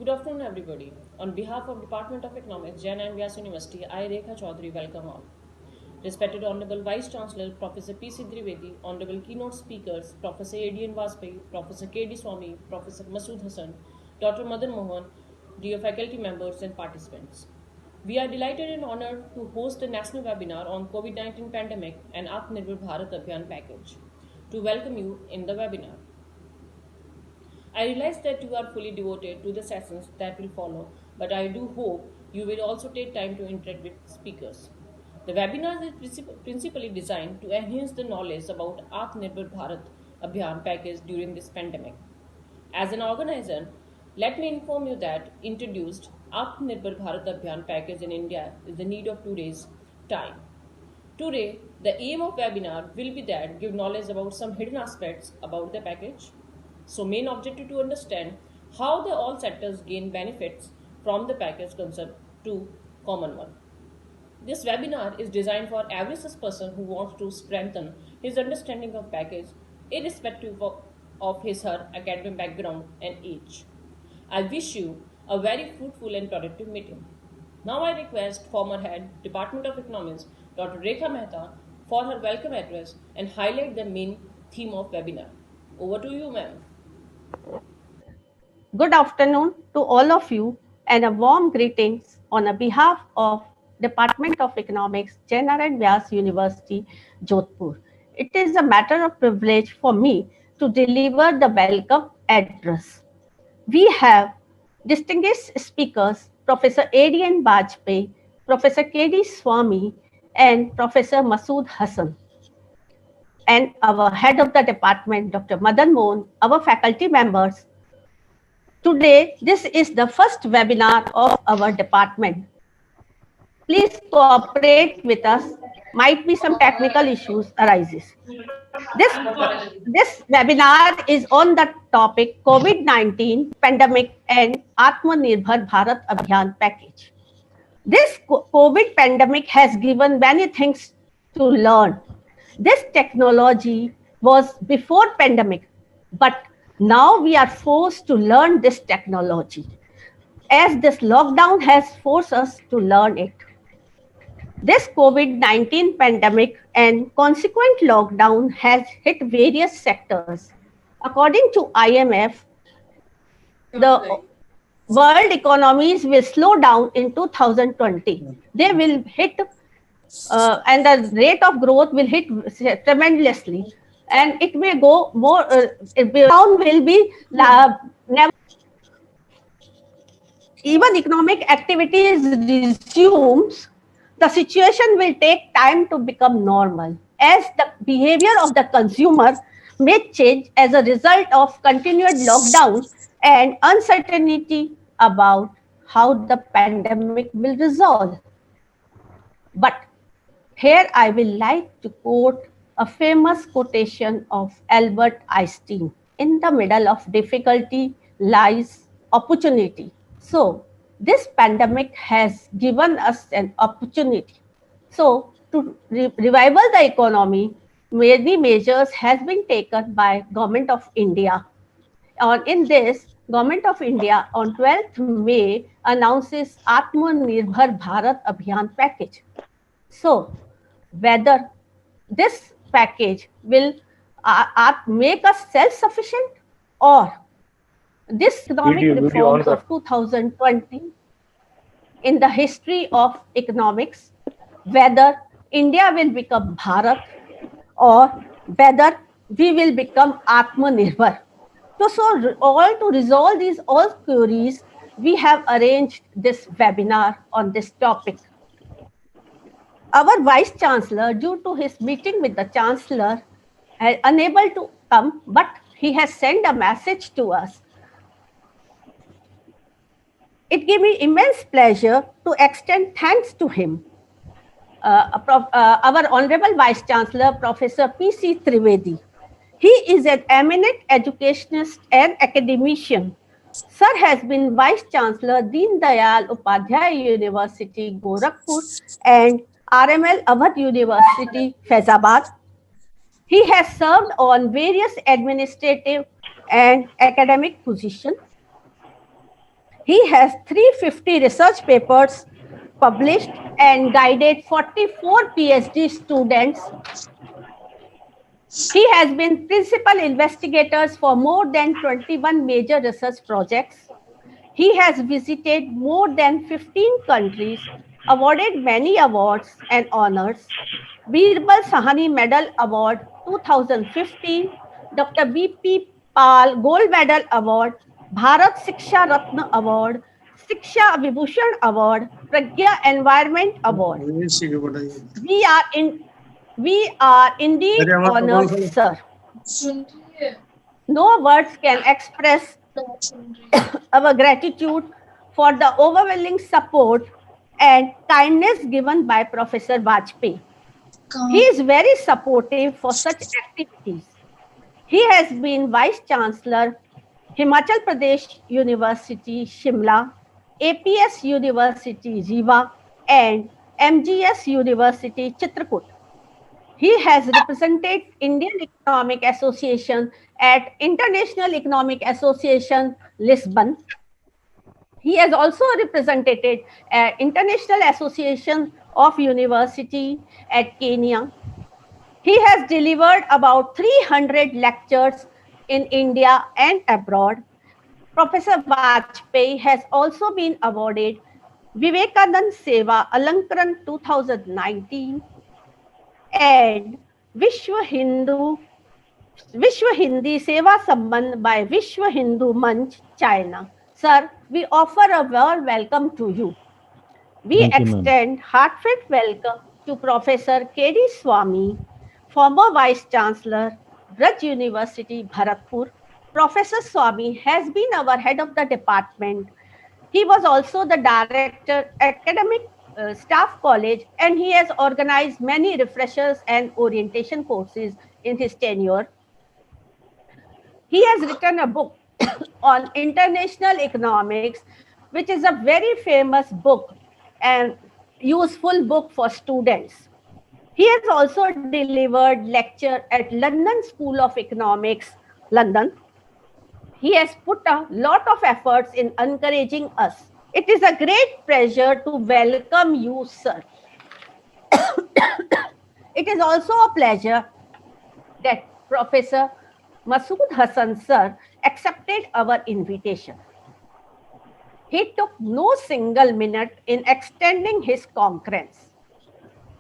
Good afternoon, everybody. On behalf of Department of Economics, Jain and Vyas University, I, Rekha Chaudhary, welcome all. Respected Honorable Vice Chancellor, Professor P.C. Trivedi, Honorable Keynote Speakers, Professor A.D.N. Vajpayee, Professor K.D. Swami, Professor Masood Hassan, Dr. Madan Mohan, dear faculty members and participants. We are delighted and honored to host a national webinar on COVID-19 pandemic and Atmanirbhar Bharat Abhiyan package. To welcome you in the webinar. I realize that you are fully devoted to the sessions that will follow, but I do hope you will also take time to interact with speakers. The webinar is principally designed to enhance the knowledge about Atmanirbhar Bharat Abhiyan package during this pandemic. As an organizer, let me inform you that introduced Atmanirbhar Bharat Abhiyan package in India is the need of today's time. Today, the aim of webinar will be that give knowledge about some hidden aspects about the package. So main objective to understand how the all sectors gain benefits from the package concept to common one. This webinar is designed for every such person who wants to strengthen his understanding of package irrespective of his her academic background and age. I wish you a very fruitful and productive meeting. Now I request former head Department of Economics Dr. Rekha Mehta for her welcome address and highlight the main theme of webinar. Over to you, ma'am. Good afternoon to all of you and a warm greetings on behalf of Department of Economics, Jain and Vyas University, Jodhpur. It is a matter of privilege for me to deliver the welcome address. We have distinguished speakers, Professor A.D.N. Vajpayee, Professor K.D. Swami, and Professor Masood Hassan, and our head of the department, Dr. Madan Mohan, our faculty members. Today, this is the first webinar of our department. Please cooperate with us. Might be some technical issues arises. This webinar is on the topic COVID-19 pandemic and Atmanirbhar Bharat Abhiyan package. This COVID pandemic has given many things to learn. This technology was before pandemic, but now we are forced to learn this technology as this lockdown has forced us to learn it. This COVID-19 pandemic and consequent lockdown has hit various sectors. According to IMF, the world economies will slow down in 2020. They will hit and the rate of growth will hit tremendously, and it may go more. Down will be never. Even economic activities resumes, the situation will take time to become normal, as the behavior of the consumer may change as a result of continued lockdown and uncertainty about how the pandemic will resolve. But here I will like to quote a famous quotation of Albert Einstein: in the middle of difficulty lies opportunity. So this pandemic has given us an opportunity. So to revival the economy, many measures has been taken by Government of India. In this, Government of India on 12th May announces Atmanirbhar Bharat Abhiyan package. So whether this package will make us self-sufficient, or this economic reforms of 2020 in the history of economics, whether India will become Bharat or whether we will become Atmanirbhar. To resolve these all queries, we have arranged this webinar on this topic. Our Vice Chancellor, due to his meeting with the Chancellor, is unable to come, but he has sent a message to us. It gave me immense pleasure to extend thanks to him. Our Honorable Vice Chancellor, Professor P.C. Trivedi. He is an eminent educationist and academician. Sir has been Vice Chancellor Deen Dayal Upadhyay University, Gorakhpur, and RML Awadh University, Faizabad. He has served on various administrative and academic positions. He has 350 research papers published and guided 44 PhD students. He has been principal investigator for more than 21 major research projects. He has visited more than 15 countries, awarded many awards and honors. Birbal Sahani Medal Award 2015, Dr. B.P. Pal Gold Medal Award, Bharat Shiksha Ratna Award, Shiksha Vibhushan Award, Pragya Environment Award. We are indeed honored, sir. No words can express our gratitude for the overwhelming support and kindness given by Professor Vajpayee. He is very supportive for such activities. He has been Vice Chancellor, Himachal Pradesh University, Shimla, APS University, Rewa, and MGS University, Chitrakoot. He has represented Indian Economic Association at International Economic Association, Lisbon. He has also represented International Association of University at Kenya. He has delivered about 300 lectures in India and abroad. Professor Vajpayee has also been awarded Vivekanand Seva Alankaran 2019 and Vishwa Hindi Seva Sambandh by Vishwa Hindu Manch, China. Sir, we offer a warm welcome to you. We extend heartfelt welcome to Professor K.D. Swami, former Vice Chancellor, Braj University, Bharatpur. Professor Swami has been our head of the department. He was also the director, academic staff college, and he has organized many refreshers and orientation courses in his tenure. He has written a book on international economics, which is a very famous book and useful book for students. He has also delivered lecture at London School of Economics, London. He has put a lot of efforts in encouraging us. It is a great pleasure to welcome you, sir. It is also a pleasure that Professor Masood Hassan, sir, accepted our invitation. He took no single minute in extending his concurrence.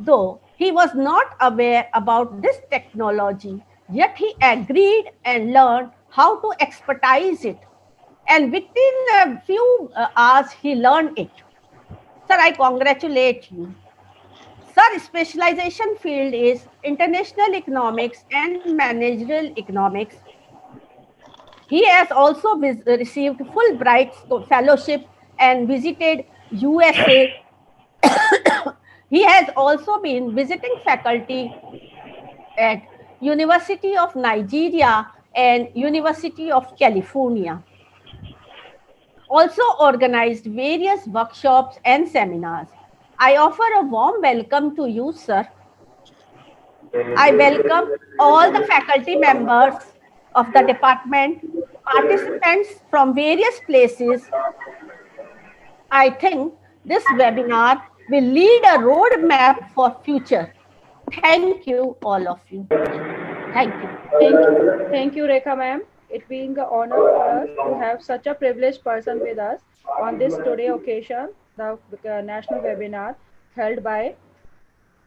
Though he was not aware about this technology, yet he agreed and learned how to expertise it. And within a few hours, he learned it. Sir, I congratulate you. Sir, specialization field is international economics and managerial economics. He has also received Fulbright fellowship and visited USA. He has also been visiting faculty at University of Nigeria and University of California. Also organized various workshops and seminars. I offer a warm welcome to you, sir. I welcome all the faculty members of the department, participants from various places. I think this webinar will lead a roadmap for future. Thank you, all of you. Thank you. Thank you, Rekha ma'am. It being an honor for us to have such a privileged person with us on this today occasion, the national webinar held by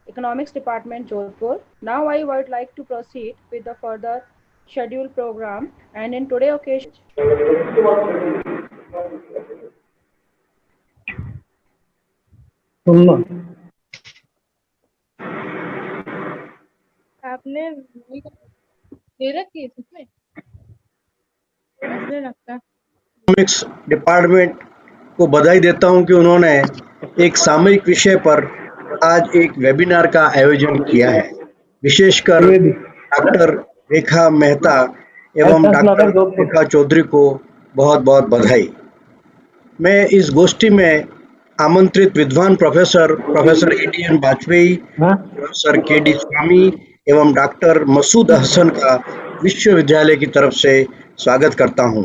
Economics Department, Jodhpur. Now I would like to proceed with the further scheduled program, and in today occasion. आपने दे रखी है इसमें economics department को बधाई देता हूं कि उन्होंने एक सामयिक विषय पर आज एक वेबिनार का आयोजन किया है। विशेषकर डॉक्टर रेखा मेहता एवं डॉक्टर रेखा चौधरी को बहुत बहुत बधाई। मैं इस गोष्ठी में आमंत्रित विद्वान professor ADN Vajpayee, professor KD. Swami एवं डॉक्टर मसूद हसन का विश्वविद्यालय की तरफ से स्वागत करता हूं।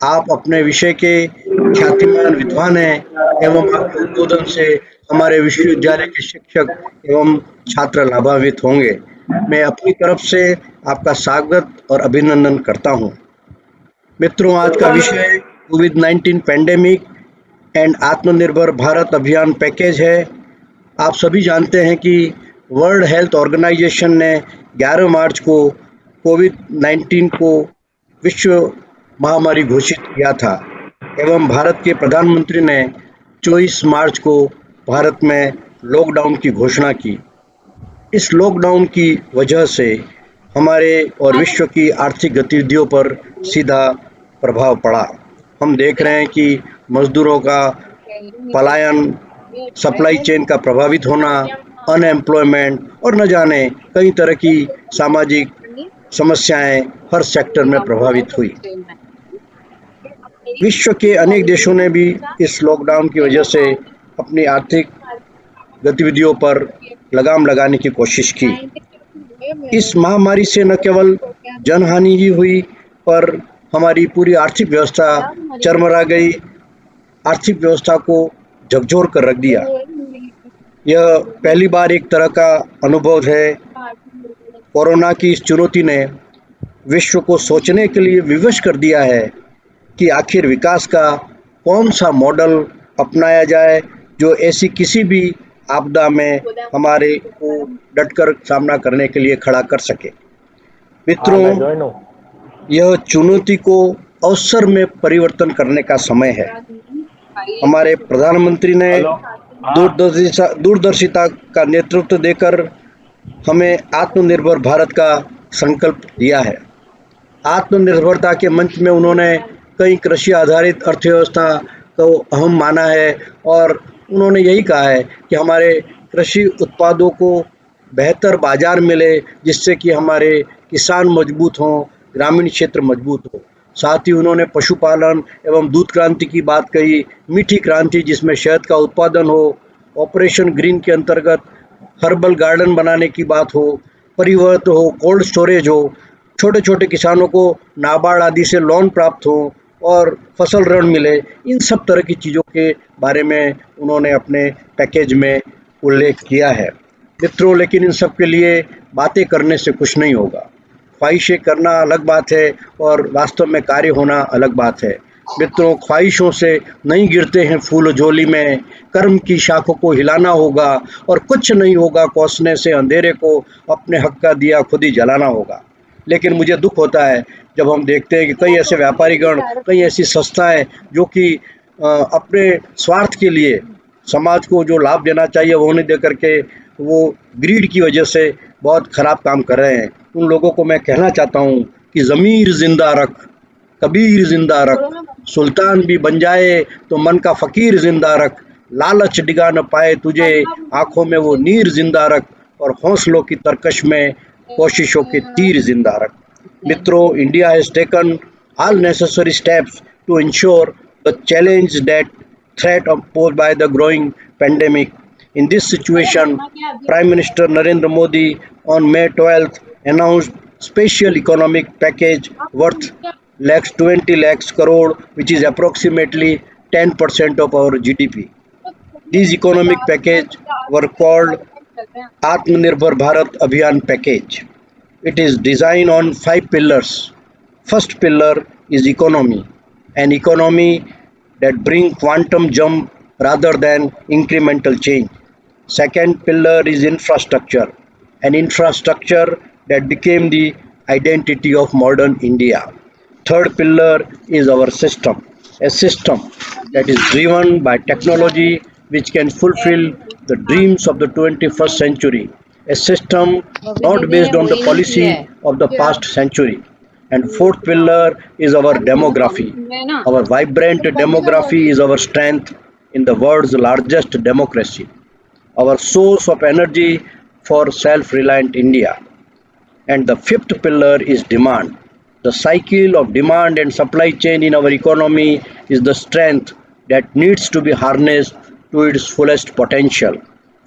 आप अपने विषय के ख्यातिमान विद्वान हैं एवं आपके उद्बोधन से हमारे विश्वविद्यालय के शिक्षक एवं छात्र लाभान्वित होंगे। मैं अपनी तरफ से आपका स्वागत और अभिनंदन करता हूं। मित्रों, आज का विषय कोविड-19 पैंडेमिक एंड आत्मनिर्भर भारत अभियान पैकेज है। आप सभी जानते हैं कि वर्ल्ड हेल्थ ऑर्गेनाइजेशन ने 11 मार्च को कोविड-19 को विश्व महामारी घोषित किया था एवं भारत के प्रधानमंत्री ने 24 मार्च को भारत में लॉकडाउन की घोषणा की। इस लॉकडाउन की वजह से हमारे और विश्व की आर्थिक गतिविधियों पर सीधा प्रभाव पड़ा। हम देख रहे हैं कि मजदूरों का पलायन, सप्लाई चेन का प्रभावित होना, अनएम्प्लॉयमेंट और न जाने कई तरह की सामाजिक समस्याएं हर सेक्टर में प्रभावित हुई। विश्व के अनेक देशों ने भी इस लॉकडाउन की वजह से अपनी आर्थिक गतिविधियों पर लगाम लगाने की कोशिश की। इस महामारी से न केवल जनहानि ही हुई पर हमारी पूरी आर्थिक व्यवस्था चरमरा गई, आर्थिक व्यवस्था को झकझोर कर रख दिया। यह पहली बार एक तरह का अनुभव है। कोरोना की इस चुनौती ने विश्व को सोचने के लिए विवश कर दिया है कि आखिर विकास का कौन सा मॉडल अपनाया जाए जो ऐसी किसी भी आपदा में हमारे को डटकर सामना करने के लिए खड़ा कर सके। मित्रों, यह चुनौती को अवसर में परिवर्तन करने का समय है। हमारे प्रधानमंत्री ने दूरदर्शिता का नेतृत्व देकर हमें आत्मनिर्भर भारत का संकल्प दिया है। आत्मनिर्भरता के मंच में उन्होंने कई कृषि आधारित अर्थव्यवस्था को अहम माना है और उन्होंने यही कहा है कि हमारे कृषि उत्पादों को बेहतर बाजार मिले जिससे कि हमारे किसान मजबूत हों, ग्रामीण क्षेत्र मजबूत हो। साथ ही उन्होंने पशुपालन एवं दूध क्रांति की बात कही, मीठी क्रांति जिसमें शहद का उत्पादन हो, ऑपरेशन ग्रीन के अंतर्गत हर्बल गार्डन बनाने की बात हो, परिवर्तन हो, कोल्ड स्टोरेज हो, छोटे छोटे किसानों को नाबार्ड आदि से लोन प्राप्त हो और फसल ऋण मिले। इन सब तरह की चीज़ों के बारे में उन्होंने अपने पैकेज में उल्लेख किया है। मित्रों, लेकिन इन सब के लिए बातें करने से कुछ नहीं होगा। ख्वाहिशें करना अलग बात है और वास्तव में कार्य होना अलग बात है। मित्रों, ख्वाहिशों से नहीं गिरते हैं फूल झोली में, कर्म की शाखों को हिलाना होगा और कुछ नहीं होगा कोसने से अंधेरे को, अपने हक का दिया खुद ही जलाना होगा। लेकिन मुझे दुख होता है जब हम देखते हैं कि कई ऐसे व्यापारीगण, कई ऐसी संस्थाएं जो कि अपने स्वार्थ के लिए समाज को जो लाभ देना चाहिए वो नहीं दे करके वो ग्रीड की वजह से बहुत खराब काम कर रहे हैं। उन लोगों को मैं कहना चाहता हूँ कि ज़मीर जिंदा रख, कबीर जिंदा रख, सुल्तान भी बन जाए तो मन का फ़कीर जिंदा रख, लालच डिगा न पाए तुझे, आँखों में वो नीर जिंदा रख और हौसलों की तरकश में कोशिशों के तीर जिंदा रख। मित्रों, India has taken all necessary steps to ensure the challenge that threat posed by the growing pandemic. In this situation, Prime Minister Narendra Modi on May 12th announced special economic package worth 20 lakhs crore, which is approximately 10% of our GDP. These economic package were called Atmanirbhar Bharat Abhiyan package. It is designed on 5 pillars. First pillar is economy, an economy that brings quantum jump rather than incremental change. Second pillar is infrastructure, an infrastructure that became the identity of modern India. Third pillar is our system, a system that is driven by technology which can fulfill the dreams of the 21st century, a system not based on the policy of the past century. And fourth pillar is our demography. Our vibrant demography is our strength in the world's largest democracy, our source of energy for self-reliant India. And the fifth pillar is demand. The cycle of demand and supply chain in our economy is the strength that needs to be harnessed to its fullest potential.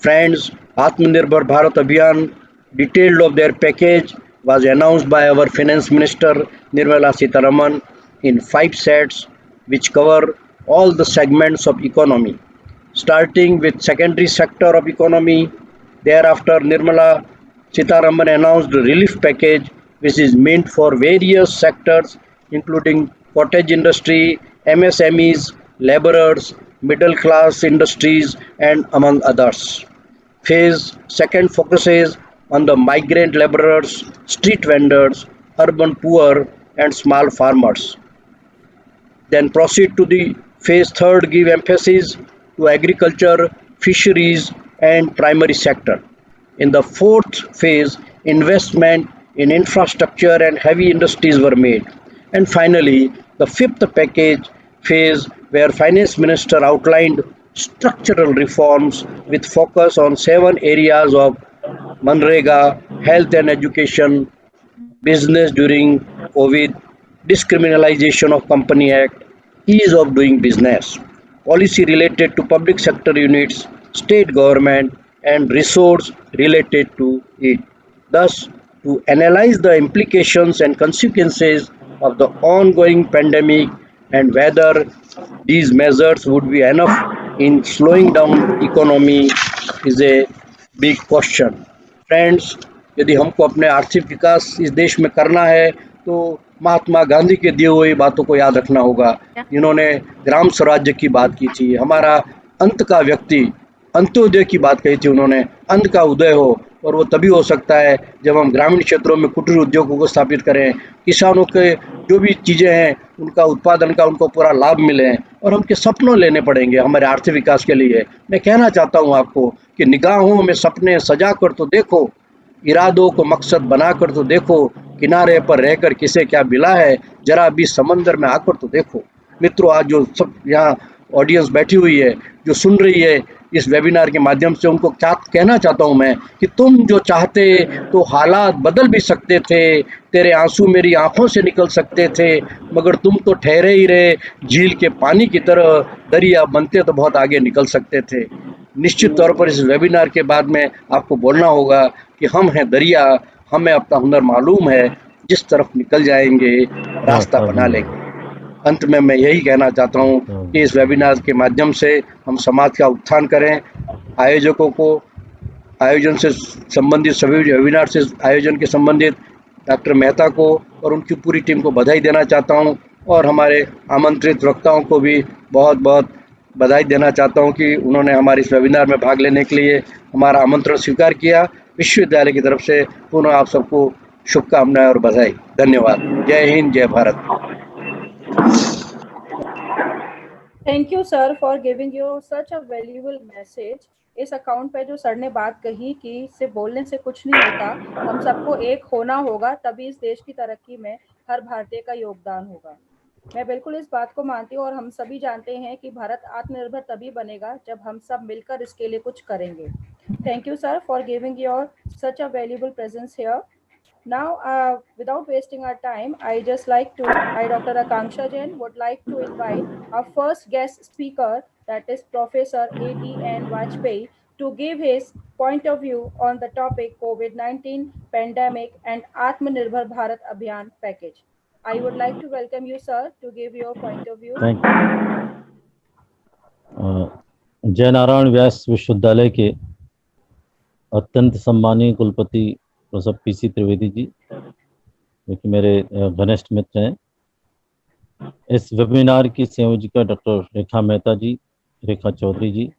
Friends, Atmanirbhar Bharat Abhiyan, detailed of their package, was announced by our Finance Minister Nirmala Sitharaman in 5 sets which cover all the segments of economy, starting with secondary sector of economy. Thereafter, Nirmala Sitharaman announced a relief package which is meant for various sectors including cottage industry, MSMEs, laborers, middle class industries and among others. Phase second focuses on the migrant laborers, street vendors, urban poor and small farmers. Then proceed to the phase third, give emphasis to agriculture, fisheries and primary sector. In the fourth phase, investment in infrastructure and heavy industries were made. And finally, the fifth package phase where finance minister outlined structural reforms with focus on 7 areas of Manrega, health and education, business during COVID, discriminalization of Company Act, ease of doing business, policy related to public sector units, state government, and resource related to it. Thus, to analyze the implications and consequences of the ongoing pandemic and whether these measures would be enough in slowing down economy is a big question. Friends, यदि हमको अपने आर्थिक विकास इस देश में करना है तो महात्मा गांधी के दिए हुए बातों को याद रखना होगा, जिन्होंने ग्राम स्वराज्य की बात की थी। हमारा अंत का व्यक्ति अंत्योदय की बात कही थी उन्होंने, अंत का उदय हो, और वो तभी हो सकता है जब हम ग्रामीण क्षेत्रों में कुटीर उद्योगों को स्थापित करें, किसानों के जो भी चीज़ें हैं उनका उत्पादन का उनको पूरा लाभ मिले, और हमके सपनों लेने पड़ेंगे हमारे आर्थिक विकास के लिए। मैं कहना चाहता हूँ आपको कि निगाहों में सपने सजा कर तो देखो, इरादों को मकसद बनाकर तो देखो, किनारे पर रहकर किसे क्या मिला है, जरा भी समंदर में आकर तो देखो। मित्रों, आज जो सब यहाँ ऑडियंस बैठी हुई है, जो सुन रही है इस वेबिनार के माध्यम से, उनको क्या कहना चाहता हूँ मैं कि तुम जो चाहते तो हालात बदल भी सकते थे, तेरे आंसू मेरी आंखों से निकल सकते थे, मगर तुम तो ठहरे ही रहे झील के पानी की तरह, दरिया बनते तो बहुत आगे निकल सकते थे। निश्चित तौर पर इस वेबिनार के बाद में आपको बोलना होगा कि हम हैं दरिया, हमें अपना हुनर मालूम है, जिस तरफ निकल जाएंगे रास्ता बना लेंगे। अंत में मैं यही कहना चाहता हूँ कि इस वेबिनार के माध्यम से हम समाज का उत्थान करें। आयोजकों को आयोजन से संबंधित सभी वेबिनार से आयोजन के संबंधित डॉक्टर मेहता को और उनकी पूरी टीम को बधाई देना चाहता हूँ, और हमारे आमंत्रित वक्ताओं को भी बहुत बहुत बधाई देना चाहता हूँ कि उन्होंने हमारे इस वेबिनार में भाग लेने के लिए हमारा आमंत्रण स्वीकार किया। विश्वविद्यालय की तरफ से पुनः आप सबको शुभकामनाएं और बधाई। धन्यवाद। जय हिंद, जय Bharat. Thank you sir for giving you such a valuable message. इस अकाउंट पे जो सर ने बात कही कि सिर्फ बोलने से कुछ नहीं होता, हम सबको एक होना होगा, तभी इस देश की तरक्की में हर भारतीय का योगदान होगा। मैं बिल्कुल इस बात को मानती हूँ और हम सभी जानते हैं कि भारत आत्मनिर्भर तभी बनेगा जब हम सब मिलकर इसके लिए कुछ करेंगे। Thank you sir for giving your such a valuable presence here. Now, without wasting our time, I, Dr. Akanksha Jain, would like to invite our first guest speaker, that is Professor A.D.N. Vajpayee, to give his point of view on the topic COVID-19 pandemic and Atmanirbhar Bharat Abhiyan package. I would like to welcome you, sir, to give your point of view. Thank you. जय नारायण व्यास विश्वविद्यालय के अत्यंत सम्मानीय कुलपति professor PC Trivedi ji, जो कि मेरे घनिष्ठ मित्र हैं, इस वेबिनार की संयोजिका डॉक्टर रेखा मेहता जी, रेखा चौधरी जी,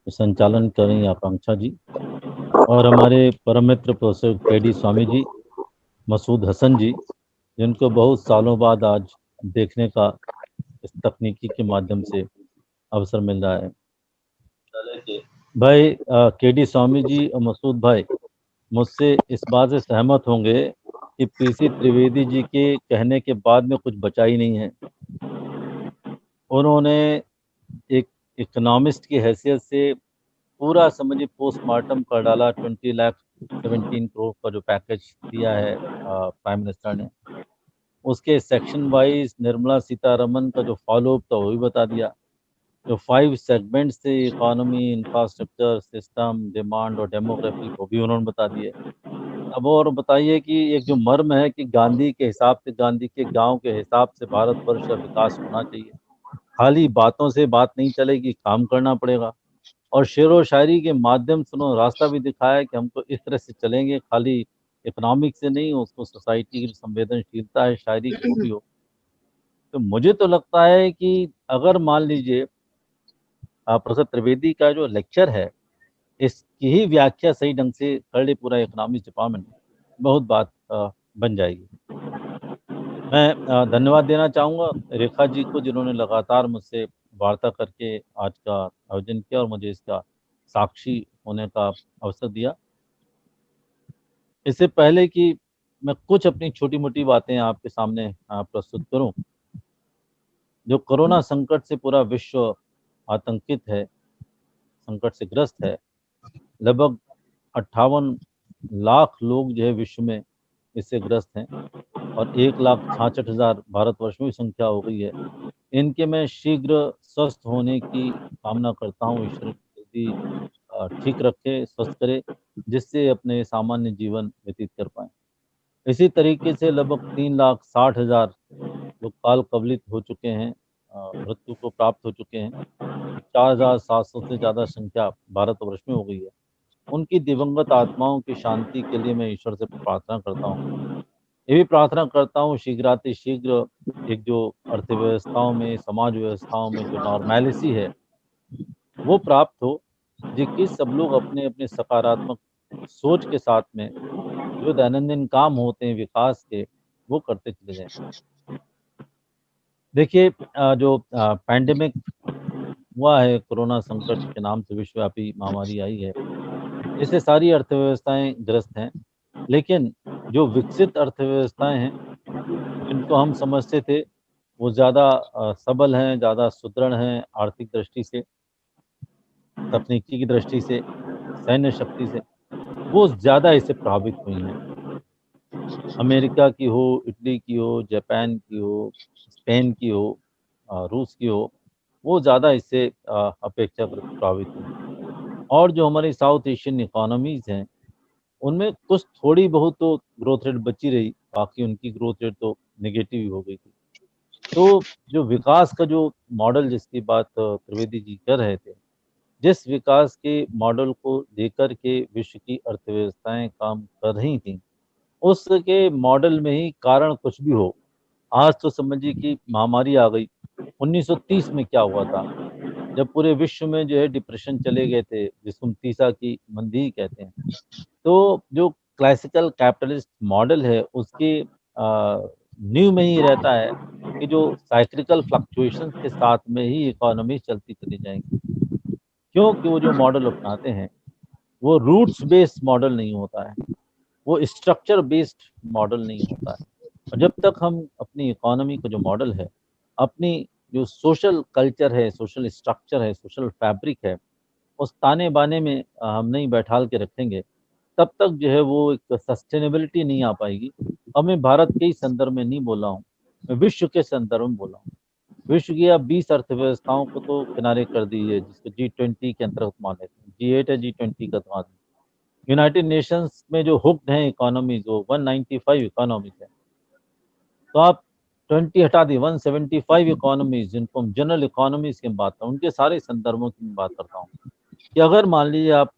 संचालन कर रही आकांक्षा जी, और हमारे परम मित्र प्रोफेसर के.डी. स्वामी जी, मसूद हसन जी, जिनको बहुत सालों बाद आज देखने का इस तकनीकी के माध्यम से अवसर मिल रहा है। भाई के.डी. स्वामी जी और मसूद भाई मुझसे इस बात से सहमत होंगे कि पीसी त्रिवेदी जी के कहने के बाद में कुछ बचा ही नहीं है। उन्होंने एक इकोनॉमिस्ट की हैसियत से पूरा समझिए पोस्टमार्टम कर डाला। 20,17 करोड़ का जो पैकेज दिया है प्राइम मिनिस्टर ने, उसके सेक्शन वाइज निर्मला सीतारमन का जो फॉलोअप था वो भी बता दिया। जो 5 सेगमेंट्स थे, इकोनॉमी, इंफ्रास्ट्रक्चर, सिस्टम, डिमांड और डेमोग्राफी, को भी उन्होंने बता दिए। अब और बताइए कि एक जो मर्म है कि गांधी के हिसाब से, गांधी के गांव के हिसाब से भारतवर्ष का विकास होना चाहिए। खाली बातों से बात नहीं चलेगी, काम करना पड़ेगा। और शेर व शायरी के माध्यम से उन्होंने रास्ता भी दिखाया कि हमको इस तरह से चलेंगे, खाली इकोनॉमिक से नहीं, उसको सोसाइटी की संवेदनशीलता है शायरी की वो भी हो। तो मुझे तो लगता है कि अगर मान लीजिए प्रोफेसर त्रिवेदी का जो लेक्चर है इसकी ही व्याख्या सही ढंग से कर ले पूरा इकोनॉमिक्स डिपार्टमेंट, बहुत बात बन जाएगी। मैं धन्यवाद देना चाहूँगा रेखा जी को, जिन्होंने लगातार मुझसे वार्ता करके आज का आयोजन किया और मुझे इसका साक्षी होने का अवसर दिया। इससे पहले कि मैं कुछ अपनी छोटी मोटी बातें आपके सामने प्रस्तुत करूं, जो कोरोना संकट से पूरा विश्व आतंकित है, संकट से ग्रस्त है। लगभग 58 लाख लोग जो है विश्व में इससे ग्रस्त हैं और 1,66,000 भारतवर्ष में भी संख्या हो गई है। इनके मैं शीघ्र स्वस्थ होने की कामना करता हूँ। ईश्वर जल्दी ठीक रखे, स्वस्थ करे, जिससे अपने सामान्य जीवन व्यतीत कर पाएं। इसी तरीके से लगभग 3,60,000 लोग काल कवलित हो चुके हैं, मृत्यु को प्राप्त हो चुके हैं। 4,700 से ज़्यादा संख्या भारतवर्ष में हो गई है। उनकी दिवंगत आत्माओं की शांति के लिए मैं ईश्वर से प्रार्थना करता हूँ। ये भी प्रार्थना करता हूँ शीघ्र एक जो अर्थव्यवस्थाओं में, समाज व्यवस्थाओं में जो नॉर्मेलिटी है वो प्राप्त हो, जिसकी सब लोग अपने अपने सकारात्मक सोच के साथ में जो दैनंदिन काम होते हैं विकास के, वो करते चले जाएं। देखिए जो पैंडेमिक हुआ है, कोरोना संकट के नाम से विश्वव्यापी महामारी आई है, इससे सारी अर्थव्यवस्थाएं ग्रस्त हैं। लेकिन जो विकसित अर्थव्यवस्थाएं हैं, जिनको हम समझते थे वो ज़्यादा सबल हैं, ज़्यादा सुदृढ़ हैं आर्थिक दृष्टि से, तकनीकी की दृष्टि से, सैन्य शक्ति से, वो ज़्यादा इससे प्रभावित हुई हैं। अमेरिका की हो, इटली की हो, जापान की हो, स्पेन की हो, रूस की हो, वो ज़्यादा इससे अपेक्षाकृत प्रभावित हुई। और जो हमारी साउथ एशियन इकोनॉमीज़ हैं, उनमें कुछ थोड़ी बहुत तो ग्रोथ रेट बची रही, बाकी उनकी ग्रोथ रेट तो नेगेटिव ही हो गई थी। तो जो विकास का जो मॉडल जिसकी बात त्रिवेदी जी कर रहे थे, जिस विकास के मॉडल को लेकर के विश्व की अर्थव्यवस्थाएं काम कर रही थी, उसके मॉडल में ही कारण कुछ भी हो। आज तो समझिए कि महामारी आ गई। 1930 में क्या हुआ था, जब पूरे विश्व में जो है डिप्रेशन चले गए थे, जिसको हम तीसा की मंदी ही कहते हैं। तो जो क्लासिकल कैपिटलिस्ट मॉडल है उसके नींव में ही रहता है कि जो साइक्लिकल फ्लक्चुएशंस के साथ में ही इकोनॉमी चलती चली जाएंगी, क्योंकि वो जो मॉडल अपनाते हैं वो रूट्स बेस्ड मॉडल नहीं होता है, वो स्ट्रक्चर बेस्ड मॉडल नहीं होता है। और जब तक हम अपनी इकोनॉमी का जो मॉडल है, अपनी जो सोशल कल्चर है, सोशल स्ट्रक्चर है, सोशल फैब्रिक है, उस ताने बाने में हम नहीं बैठाल के रखेंगे, तब तक जो है वो एक सस्टेनेबिलिटी नहीं आ पाएगी। और मैं भारत के ही संदर्भ में नहीं बोला हूँ, मैं विश्व के संदर्भ में बोला हूँ। विश्व की अब 20 अर्थव्यवस्थाओं को तो किनारे कर दीजिए, जिसको G20 के अंतर्गत मान लेते हैं, G8 है, G20 का मान। यूनाइटेड नेशंस में जो हुक्ड हैं इकोनॉमीज, वो 195 इकोनॉमीज है। तो आप 20 हटा दी, 175 इकोनॉमीज जिनको हम जनरल इकोनॉमीज की बात करते हैं, उनके सारे संदर्भों की बात करता हूँ कि अगर मान लीजिए आप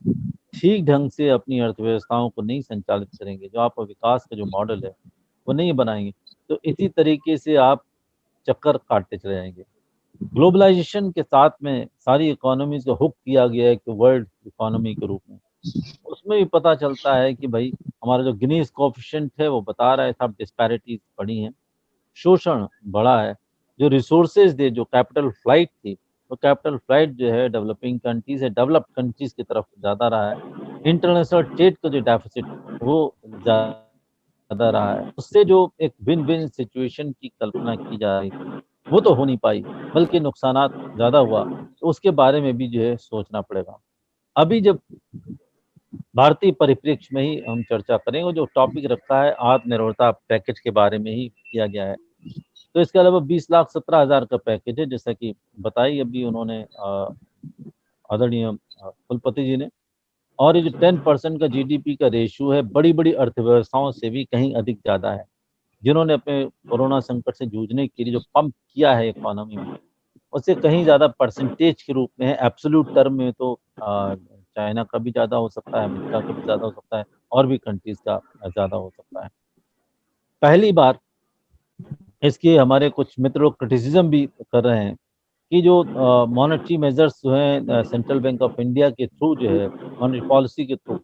ठीक ढंग से अपनी अर्थव्यवस्थाओं को नहीं संचालित करेंगे, जो आपका विकास का जो मॉडल है वो नहीं बनाएंगे, तो इसी तरीके से आप चक्कर काटते चले जाएंगे। ग्लोबलाइजेशन के साथ में सारी इकोनॉमीज को हुक किया गया है कि वर्ल्ड इकोनॉमी के रूप में, उसमें भी पता चलता है कि भाई हमारा जो गिनीज कोएफिशिएंट है वो बता रहा है सब डिस्पैरिटीज बढ़ी हैं, शोषण बढ़ा है। जो रिसोर्सेज थे, जो कैपिटल फ्लाइट थी, तो कैपिटल फ्लाइट जो है डेवलपिंग कंट्रीज से डेवलप्ड कंट्रीज की तरफ ज़्यादा रहा है। इंटरनेशनल ट्रेड का जो डेफिसिट वो ज़्यादा रहा है। उससे जो एक विन विन सिचुएशन की कल्पना की जा रही थी वो तो हो नहीं पाई, बल्कि नुकसानात ज़्यादा हुआ। तो उसके बारे में भी जो है सोचना पड़ेगा। अभी जब भारतीय परिप्रेक्ष्य में ही हम चर्चा करेंगे, जो टॉपिक रखा है आत्मनिर्भरता पैकेज के बारे में ही किया गया है। तो इसके अलावा 20,17,000 का पैकेज है, जैसा कि बताई अभी उन्होंने आदरणीय कुलपति जी ने। और ये जो 10% का जीडीपी का रेशियो है, बड़ी बड़ी अर्थव्यवस्थाओं से भी कहीं अधिक ज़्यादा है, जिन्होंने अपने कोरोना संकट से जूझने के लिए जो पंप किया है इकोनॉमी में, उससे कहीं ज़्यादा परसेंटेज के रूप में है। एब्सोल्यूट टर्म में तो चाइना का भी ज़्यादा हो सकता है, अमेरिका का भी ज़्यादा हो सकता है, और भी कंट्रीज़ का ज़्यादा हो सकता है। पहली बार इसके हमारे कुछ मित्र लोग क्रिटिसिज्म भी कर रहे हैं कि जो मॉनेटरी मेजर्स जो हैं सेंट्रल बैंक ऑफ इंडिया के थ्रू जो है, मॉनेटरी पॉलिसी के थ्रू,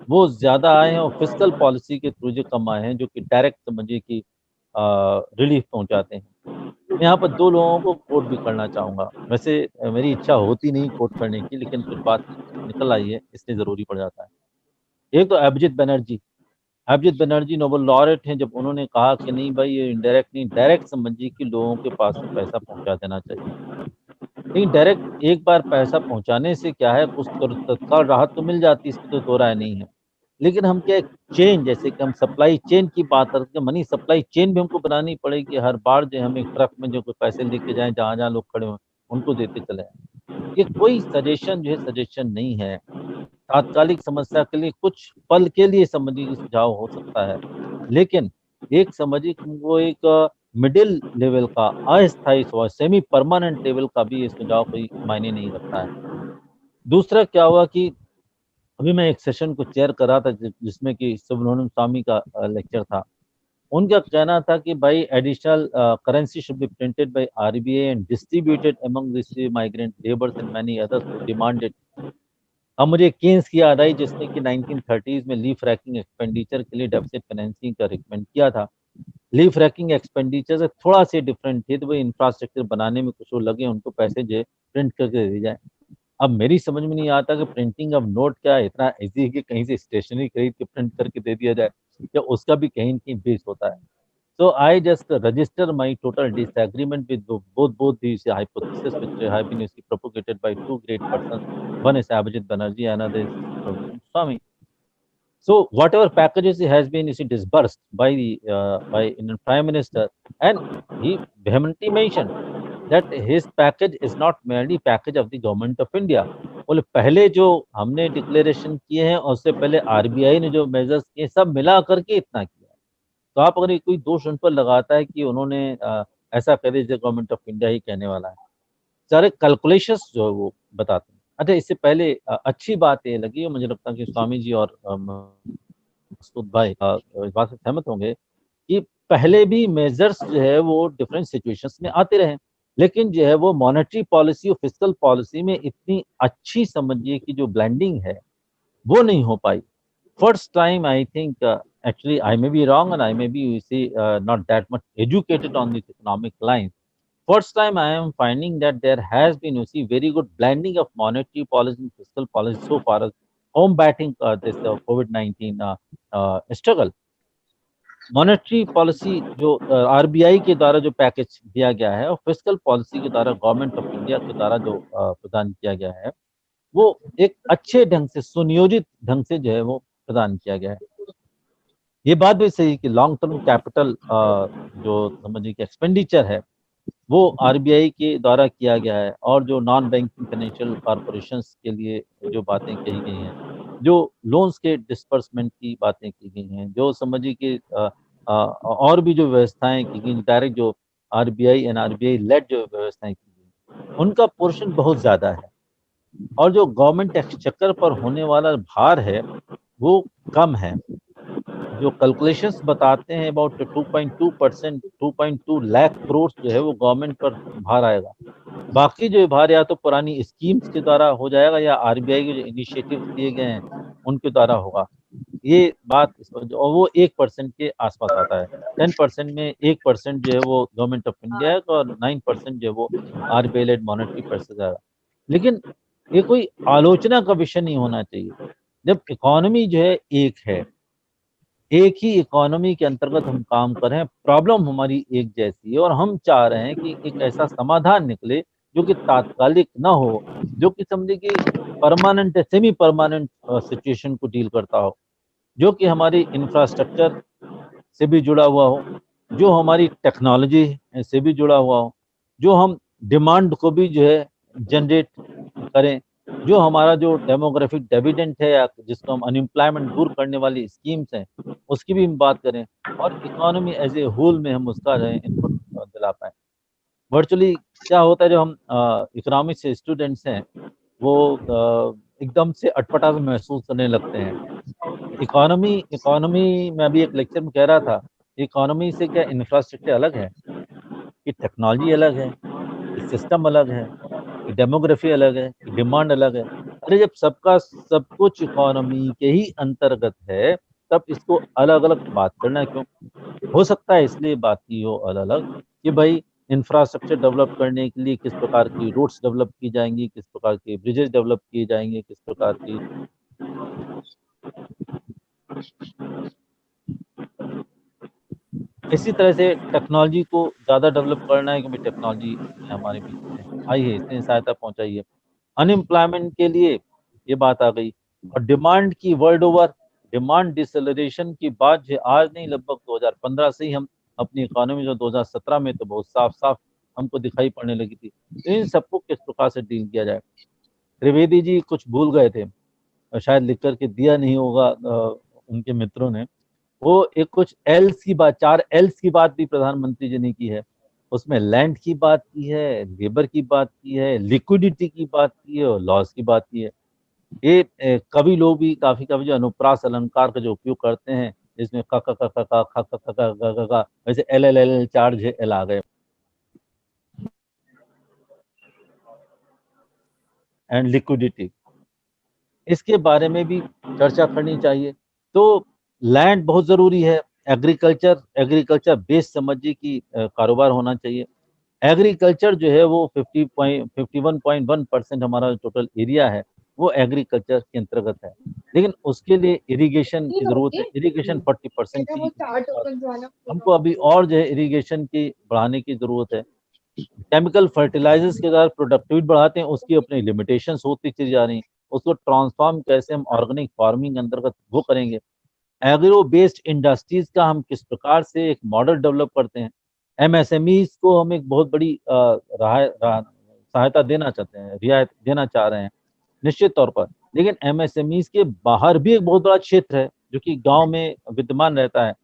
वो ज़्यादा आए हैं और फिस्कल पॉलिसी के थ्रू जो कम आए हैं, जो कि डायरेक्ट समझिए कि रिलीफ पहुंचाते हैं। मैं यहाँ पर 2 लोगों को कोट भी करना चाहूँगा। वैसे मेरी इच्छा होती नहीं कोट करने की, लेकिन कुछ बात निकल आई है, इसलिए ज़रूरी पड़ जाता है। एक तो अभिजीत बनर्जी। अभिजीत बनर्जी नोबेल लॉरेट हैं, जब उन्होंने कहा कि नहीं भाई ये इनडायरेक्ट नहीं, डायरेक्ट समझिए कि लोगों के पास में पैसा पहुँचा देना चाहिए। लेकिन डायरेक्ट एक बार पैसा पहुँचाने से क्या है, कुछ तत्काल राहत तो मिल जाती है, इसमें तो दो राय नहीं है। लेकिन हम क्या चेन, जैसे कि हम सप्लाई चेन की बात करते हैं, मनी सप्लाई चेन भी हमको बनानी पड़ेगी। हर बार जो हम एक ट्रक में जो पैसे लेके जाएँ, जहाँ-जहाँ लोग खड़े हों, उनको देते चले आएँ। ये कोई सजेशन जो है सजेशन नहीं है। तात्कालिक समस्या के लिए कुछ पल के लिए समझिए सुझाव हो सकता है, लेकिन एक समझिए वो एक मिडिल लेवल का अस्थायी सेमी परमानेंट लेवल का भी ये सुझाव कोई मायने नहीं रखता है। दूसरा क्या हुआ कि अभी मैं एक सेशन को चेयर कर रहा था जिसमें कि सुब्रमण्यम स्वामी का लेक्चर था। उनका कहना था कि भाई additional currency should be printed by RBI and distributed among this migrant labours and many others who demanded. अब मुझे केन्स की याद आई, जिसने कि 1930s में लीफ रैकिंग एक्सपेंडिचर के लिए डेफिसिट फाइनेंसिंग का रिकमेंड किया था। लीफ रैकिंग एक्सपेंडिचर से थोड़ा से डिफरेंट थे, तो वो इंफ्रास्ट्रक्चर बनाने में कुछ वो लगे, उनको पैसे जो प्रिंट करके दे दी जाए। अब मेरी समझ में नहीं आता कि प्रिंटिंग ऑफ नोट क्या इतना ईज़ी है कि कहीं से स्टेशनरी खरीद के प्रिंट करके दे दिया जाए, या उसका भी कहीं न कहीं बेस होता है। So I just register my total disagreement with both these hypotheses which have been propagated by two great persons. One is Abhijit Banerjee, another is Swami. So whatever packages has been disbursed by the by Indian Prime Minister, and he vehemently mentioned that his package is not merely package of the government of India. बोले पहले जो हमने declaration किए हैं और उससे पहले RBI ने जो मेजर्स किए, सब मिला करके इतना किया। तो आप अगर ये कोई दोष उन पर लगाता है कि उन्होंने ऐसा कह दिया जैसे गवर्नमेंट ऑफ इंडिया ही कहने वाला है, सारे कैलकुलेशंस जो है वो बताते हैं। अच्छा, इससे पहले अच्छी बात ये लगी, और मुझे लगता है कि स्वामी जी और मसूद भाई इस बात से सहमत होंगे कि पहले भी मेजर्स जो है वो डिफरेंट सिचुएशंस में आते रहे, लेकिन जो है वो मॉनेटरी पॉलिसी और फिस्कल पॉलिसी में इतनी अच्छी समझिए कि जो ब्लेंडिंग है वो नहीं हो पाई। First time, I think, actually, I may be wrong and I may be, you see, not that much educated on this economic line. First time, I am finding that there has been, you see, very good blending of monetary policy and fiscal policy so far as combating this COVID-19 struggle. Monetary policy जो RBI के द्वारा जो package दिया गया है और fiscal policy के द्वारा गवर्नमेंट ऑफ इंडिया के द्वारा जो प्रदान किया गया है, वो एक अच्छे ढंग से सुनियोजित ढंग से जो है वो प्रदान किया गया है। ये बात भी सही कि लॉन्ग टर्म कैपिटल जो समझिए कि एक्सपेंडिचर है वो आरबीआई के द्वारा किया गया है, और जो नॉन बैंकिंग फाइनेंशियल कॉरपोरेशंस के लिए जो बातें कही गई हैं, जो लोन्स के डिस्बर्समेंट की बातें की गई हैं, जो समझिए कि और भी जो व्यवस्थाएं की गई, डायरेक्ट जो आरबीआई एंड आरबीआई लेड जो व्यवस्थाएं की गई, उनका पोर्शन बहुत ज़्यादा है, और जो गवर्नमेंट एक्सचेकर पर होने वाला भार है वो कम है। जो कैलकुलेशंस बताते हैं अबाउट 2.2%, 2.2 लाख करोड़ जो है वो गवर्नमेंट पर भार आएगा। बाकी जो भार या तो पुरानी स्कीम्स के द्वारा हो जाएगा या आरबीआई के जो इनिशिएटिव दिए गए हैं उनके द्वारा होगा। ये बात और वो 1% के आसपास आता है। 10% में 1% जो है वो गवर्नमेंट ऑफ इंडिया है और 9% जो है वो आरबीआई लेड मॉनेटरी पैसे आएगा। लेकिन ये कोई आलोचना का विषय नहीं होना चाहिए। जब इकोनॉमी जो है एक ही इकोनॉमी के अंतर्गत हम काम कर रहे हैं, प्रॉब्लम हमारी एक जैसी है, और हम चाह रहे हैं कि एक ऐसा समाधान निकले जो कि तात्कालिक ना हो, जो कि समझे कि परमानेंट सेमी परमानेंट सिचुएशन को डील करता हो, जो कि हमारी इंफ्रास्ट्रक्चर से भी जुड़ा हुआ हो, जो हमारी टेक्नोलॉजी से भी जुड़ा हुआ हो, जो हम डिमांड को भी जो है जनरेट करें, जो हमारा जो डेमोग्राफिक डिविडेंड है या जिसको हम अनएम्प्लॉयमेंट दूर करने वाली स्कीम्स हैं उसकी भी हम बात करें, और इकोनॉमी एज ए होल में हम उसका इनपुट दिला पाए। वर्चुअली क्या होता है, जो हम इकोनॉमिक्स से स्टूडेंट्स हैं वो एकदम से अटपटा महसूस करने लगते हैं। इकोनॉमी इकोनॉमी मैं अभी एक लेक्चर में कह रहा था, इकोनॉमी से क्या इंफ्रास्ट्रक्चर अलग है, कि टेक्नोलॉजी अलग है, कि सिस्टम अलग है, कि डेमोग्राफी अलग है, कि डिमांड अलग है। अरे जब सबका सब कुछ इकोनॉमी के ही अंतर्गत है तब इसको अलग अलग बात करना क्यों? हो सकता है इसलिए बात की हो अलग अलग कि भाई इंफ्रास्ट्रक्चर डेवलप करने के लिए किस प्रकार की रोड्स डेवलप की जाएंगी, किस प्रकार के ब्रिजेस डेवलप किए जाएंगे, किस प्रकार की इसी तरह से टेक्नोलॉजी को ज़्यादा डेवलप करना है, क्योंकि टेक्नोलॉजी हमारे बीच में आई है, इसने सहायता पहुंचाई है। अनएम्प्लॉयमेंट के लिए ये बात आ गई, और डिमांड की वर्ल्ड ओवर डिमांड डिसेलरेशन की बात जो आज नहीं, लगभग 2015 से ही हम अपनी इकोनॉमी जो 2017 में तो बहुत साफ साफ हमको दिखाई पड़ने लगी थी। तो इन सबको किस प्रकार से डील किया जाए? त्रिवेदी जी कुछ भूल गए थे, शायद लिख करके दिया नहीं होगा उनके मित्रों ने। वो एक कुछ एल्स की बात, 4 एल्स की बात भी प्रधानमंत्री जी ने की है। उसमें लैंड की बात की है, लेबर की बात की है, लिक्विडिटी की बात की है और लॉस की बात की है। ये कवि लोग भी काफी काफी जो अनुप्रास अलंकार का जो उपयोग करते हैं, इसमें क क क क क ख ख ख ग ग ग, वैसे L L L charge L आ गए, एंड लिक्विडिटी, इसके बारे में भी चर्चा करनी चाहिए। तो लैंड बहुत ज़रूरी है, एग्रीकल्चर बेस्ड समझिए कि कारोबार होना चाहिए। एग्रीकल्चर जो है वो 51.1% हमारा टोटल एरिया है वो एग्रीकल्चर के अंतर्गत है, लेकिन उसके लिए इरिगेशन की ज़रूरत है। इरिगेशन 40% की, हमको अभी और जो है इरिगेशन की बढ़ाने की ज़रूरत है। केमिकल फर्टिलाइजर्स के द्वारा प्रोडक्टिविटी बढ़ाते हैं, उसकी अपनी लिमिटेशंस होती चली जा रही हैं। उसको ट्रांसफॉर्म कैसे हम ऑर्गेनिक फार्मिंग अंतर्गत वो करेंगे। एग्रो बेस्ड इंडस्ट्रीज का हम किस प्रकार से एक मॉडल डेवलप करते हैं। एमएसएमईज को हम एक बहुत बड़ी सहायता देना चाहते हैं, रियायत देना चाह रहे हैं निश्चित तौर पर। लेकिन एमएसएमईज के बाहर भी एक बहुत बड़ा क्षेत्र है जो कि गांव में विद्यमान रहता है।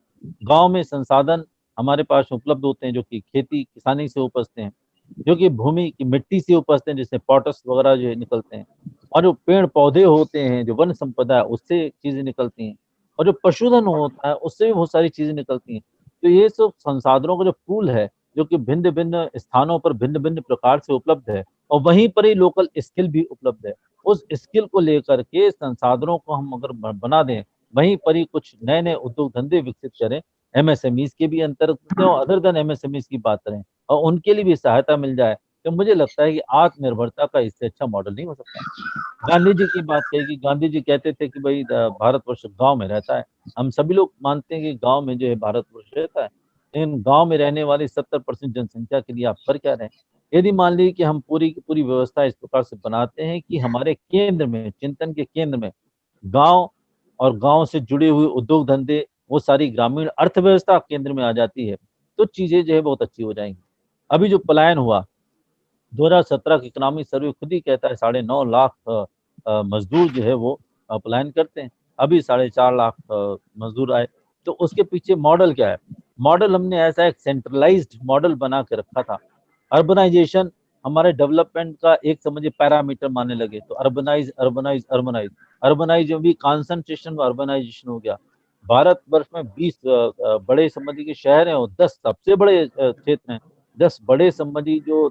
गांव में संसाधन हमारे पास उपलब्ध होते हैं जो कि खेती किसानी से उपजते हैं, जो कि भूमि की मिट्टी से उपजते हैं, जिससे पॉटस वगैरह जो निकलते हैं, और जो पेड़ पौधे होते हैं, जो वन संपदा है उससे चीजें निकलती हैं, और जो पशुधन होता है उससे भी बहुत सारी चीजें निकलती हैं। तो ये सब संसाधनों का जो पूल है जो कि भिन्न भिन्न स्थानों पर भिन्न भिन्न प्रकार से उपलब्ध है, और वहीं पर ही लोकल स्किल भी उपलब्ध है। उस स्किल को लेकर के संसाधनों को हम अगर बना दें, वहीं पर ही कुछ नए नए उद्योग धंधे विकसित करें, एमएसएमईज के भी अंतर्गत और अदर देन एमएसएमईज की बात करें और उनके लिए भी सहायता मिल जाए, तो मुझे लगता है कि आत्मनिर्भरता का इससे अच्छा मॉडल नहीं हो सकता। गांधी जी की बात कहेगी, गांधी जी कहते थे कि भाई भारतवर्ष गांव में रहता है। हम सभी लोग मानते हैं कि गांव में जो है भारतवर्ष रहता है, लेकिन गांव में रहने वाली 70% जनसंख्या के लिए आप कर क्या रहे हैं? यदि मान लीजिए कि हम पूरी की पूरी व्यवस्था इस प्रकार से बनाते हैं कि हमारे केंद्र में, चिंतन के केंद्र में गांव और गांव से जुड़े हुए उद्योग धंधे, वो सारी ग्रामीण अर्थव्यवस्था केंद्र में आ जाती है, तो चीजें जो है बहुत अच्छी हो जाएंगी। अभी जो पलायन हुआ 2017 का इकोनॉमिक सर्वे खुद ही कहता है 9.5 लाख मजदूर जो है वो पलायन करते हैं। अभी 4.5 लाख मजदूर आए, तो उसके पीछे मॉडल क्या है? मॉडल हमने ऐसा एक सेंट्रलाइज्ड मॉडल बना के रखा था। अर्बनाइजेशन हमारे डेवलपमेंट का एक समझिए पैरामीटर मानने लगे, तो अर्बनाइज अर्बनाइज अर्बनाइज अर्बनाइज भी कॉन्सेंट्रेशन व अर्बनाइजेशन हो गया। भारतवर्ष में 20 बड़े संबंधी के शहर हैं और 10 सबसे बड़े क्षेत्र हैं। 10 बड़े संबंधी जो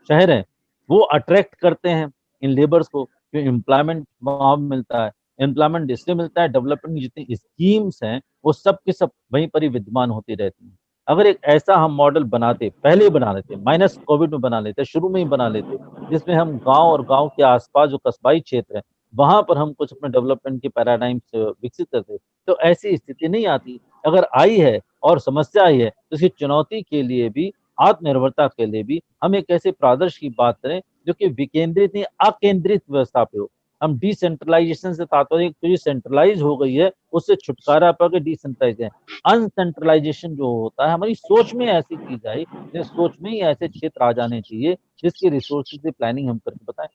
शहर हैं वो अट्रैक्ट करते हैं इन लेबर्स को, जो एम्प्लॉयमेंट वहां मिलता है। एम्प्लॉयमेंट इसलिए मिलता है, डेवलपमेंट जितनी स्कीम्स हैं वो सब के सब वहीं पर ही विद्यमान होती रहती हैं। अगर एक ऐसा हम मॉडल बनाते, पहले ही बना लेते, माइनस कोविड में बना लेते, शुरू में ही बना लेते, जिसमें हम गांव और गांव के आसपास जो कस्बाई क्षेत्र है वहां पर हम कुछ अपने डेवलपमेंट के पैराडाइम्स विकसित करते, तो ऐसी स्थिति नहीं आती। अगर आई है और समस्या आई है तो इसकी चुनौती के लिए भी, आत्मनिर्भरता के लिए भी हम एक ऐसे प्रादर्श की बात करें जो कि विकेंद्रित नहीं, अकेंद्रित व्यवस्था पे हो। हम डिसेंट्रलाइजेशन से तात्पर्य जो सेंट्रलाइज हो गई है उससे छुटकारा पाकर डिसेंट्रलाइज है। अनसेंट्रलाइजेशन जो होता है, हमारी सोच में ऐसी की जाए, सोच में ही ऐसे क्षेत्र आ जाने चाहिए जिसकी रिसोर्सेज की प्लानिंग हम करके बताएं।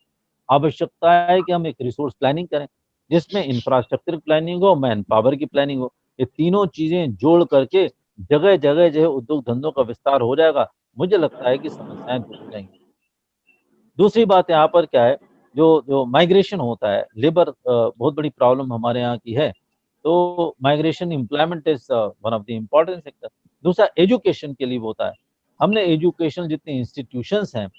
आवश्यकता है कि हम एक रिसोर्स प्लानिंग करें जिसमें इंफ्रास्ट्रक्चर प्लानिंग हो, मैन पावर की प्लानिंग हो। ये तीनों चीजें जोड़ करके जगह जगह जो है उद्योग धंधों का विस्तार हो जाएगा। मुझे लगता है कि समस्याएं दूर हो जाएंगी। दूसरी बात यहाँ पर क्या है, जो जो माइग्रेशन होता है, लेबर बहुत बड़ी प्रॉब्लम हमारे यहाँ की है। तो migration employment is one of the important sector. दूसरा एजुकेशन के लिए होता है। हमने एजुकेशन जितनी इंस्टीट्यूशंस हैं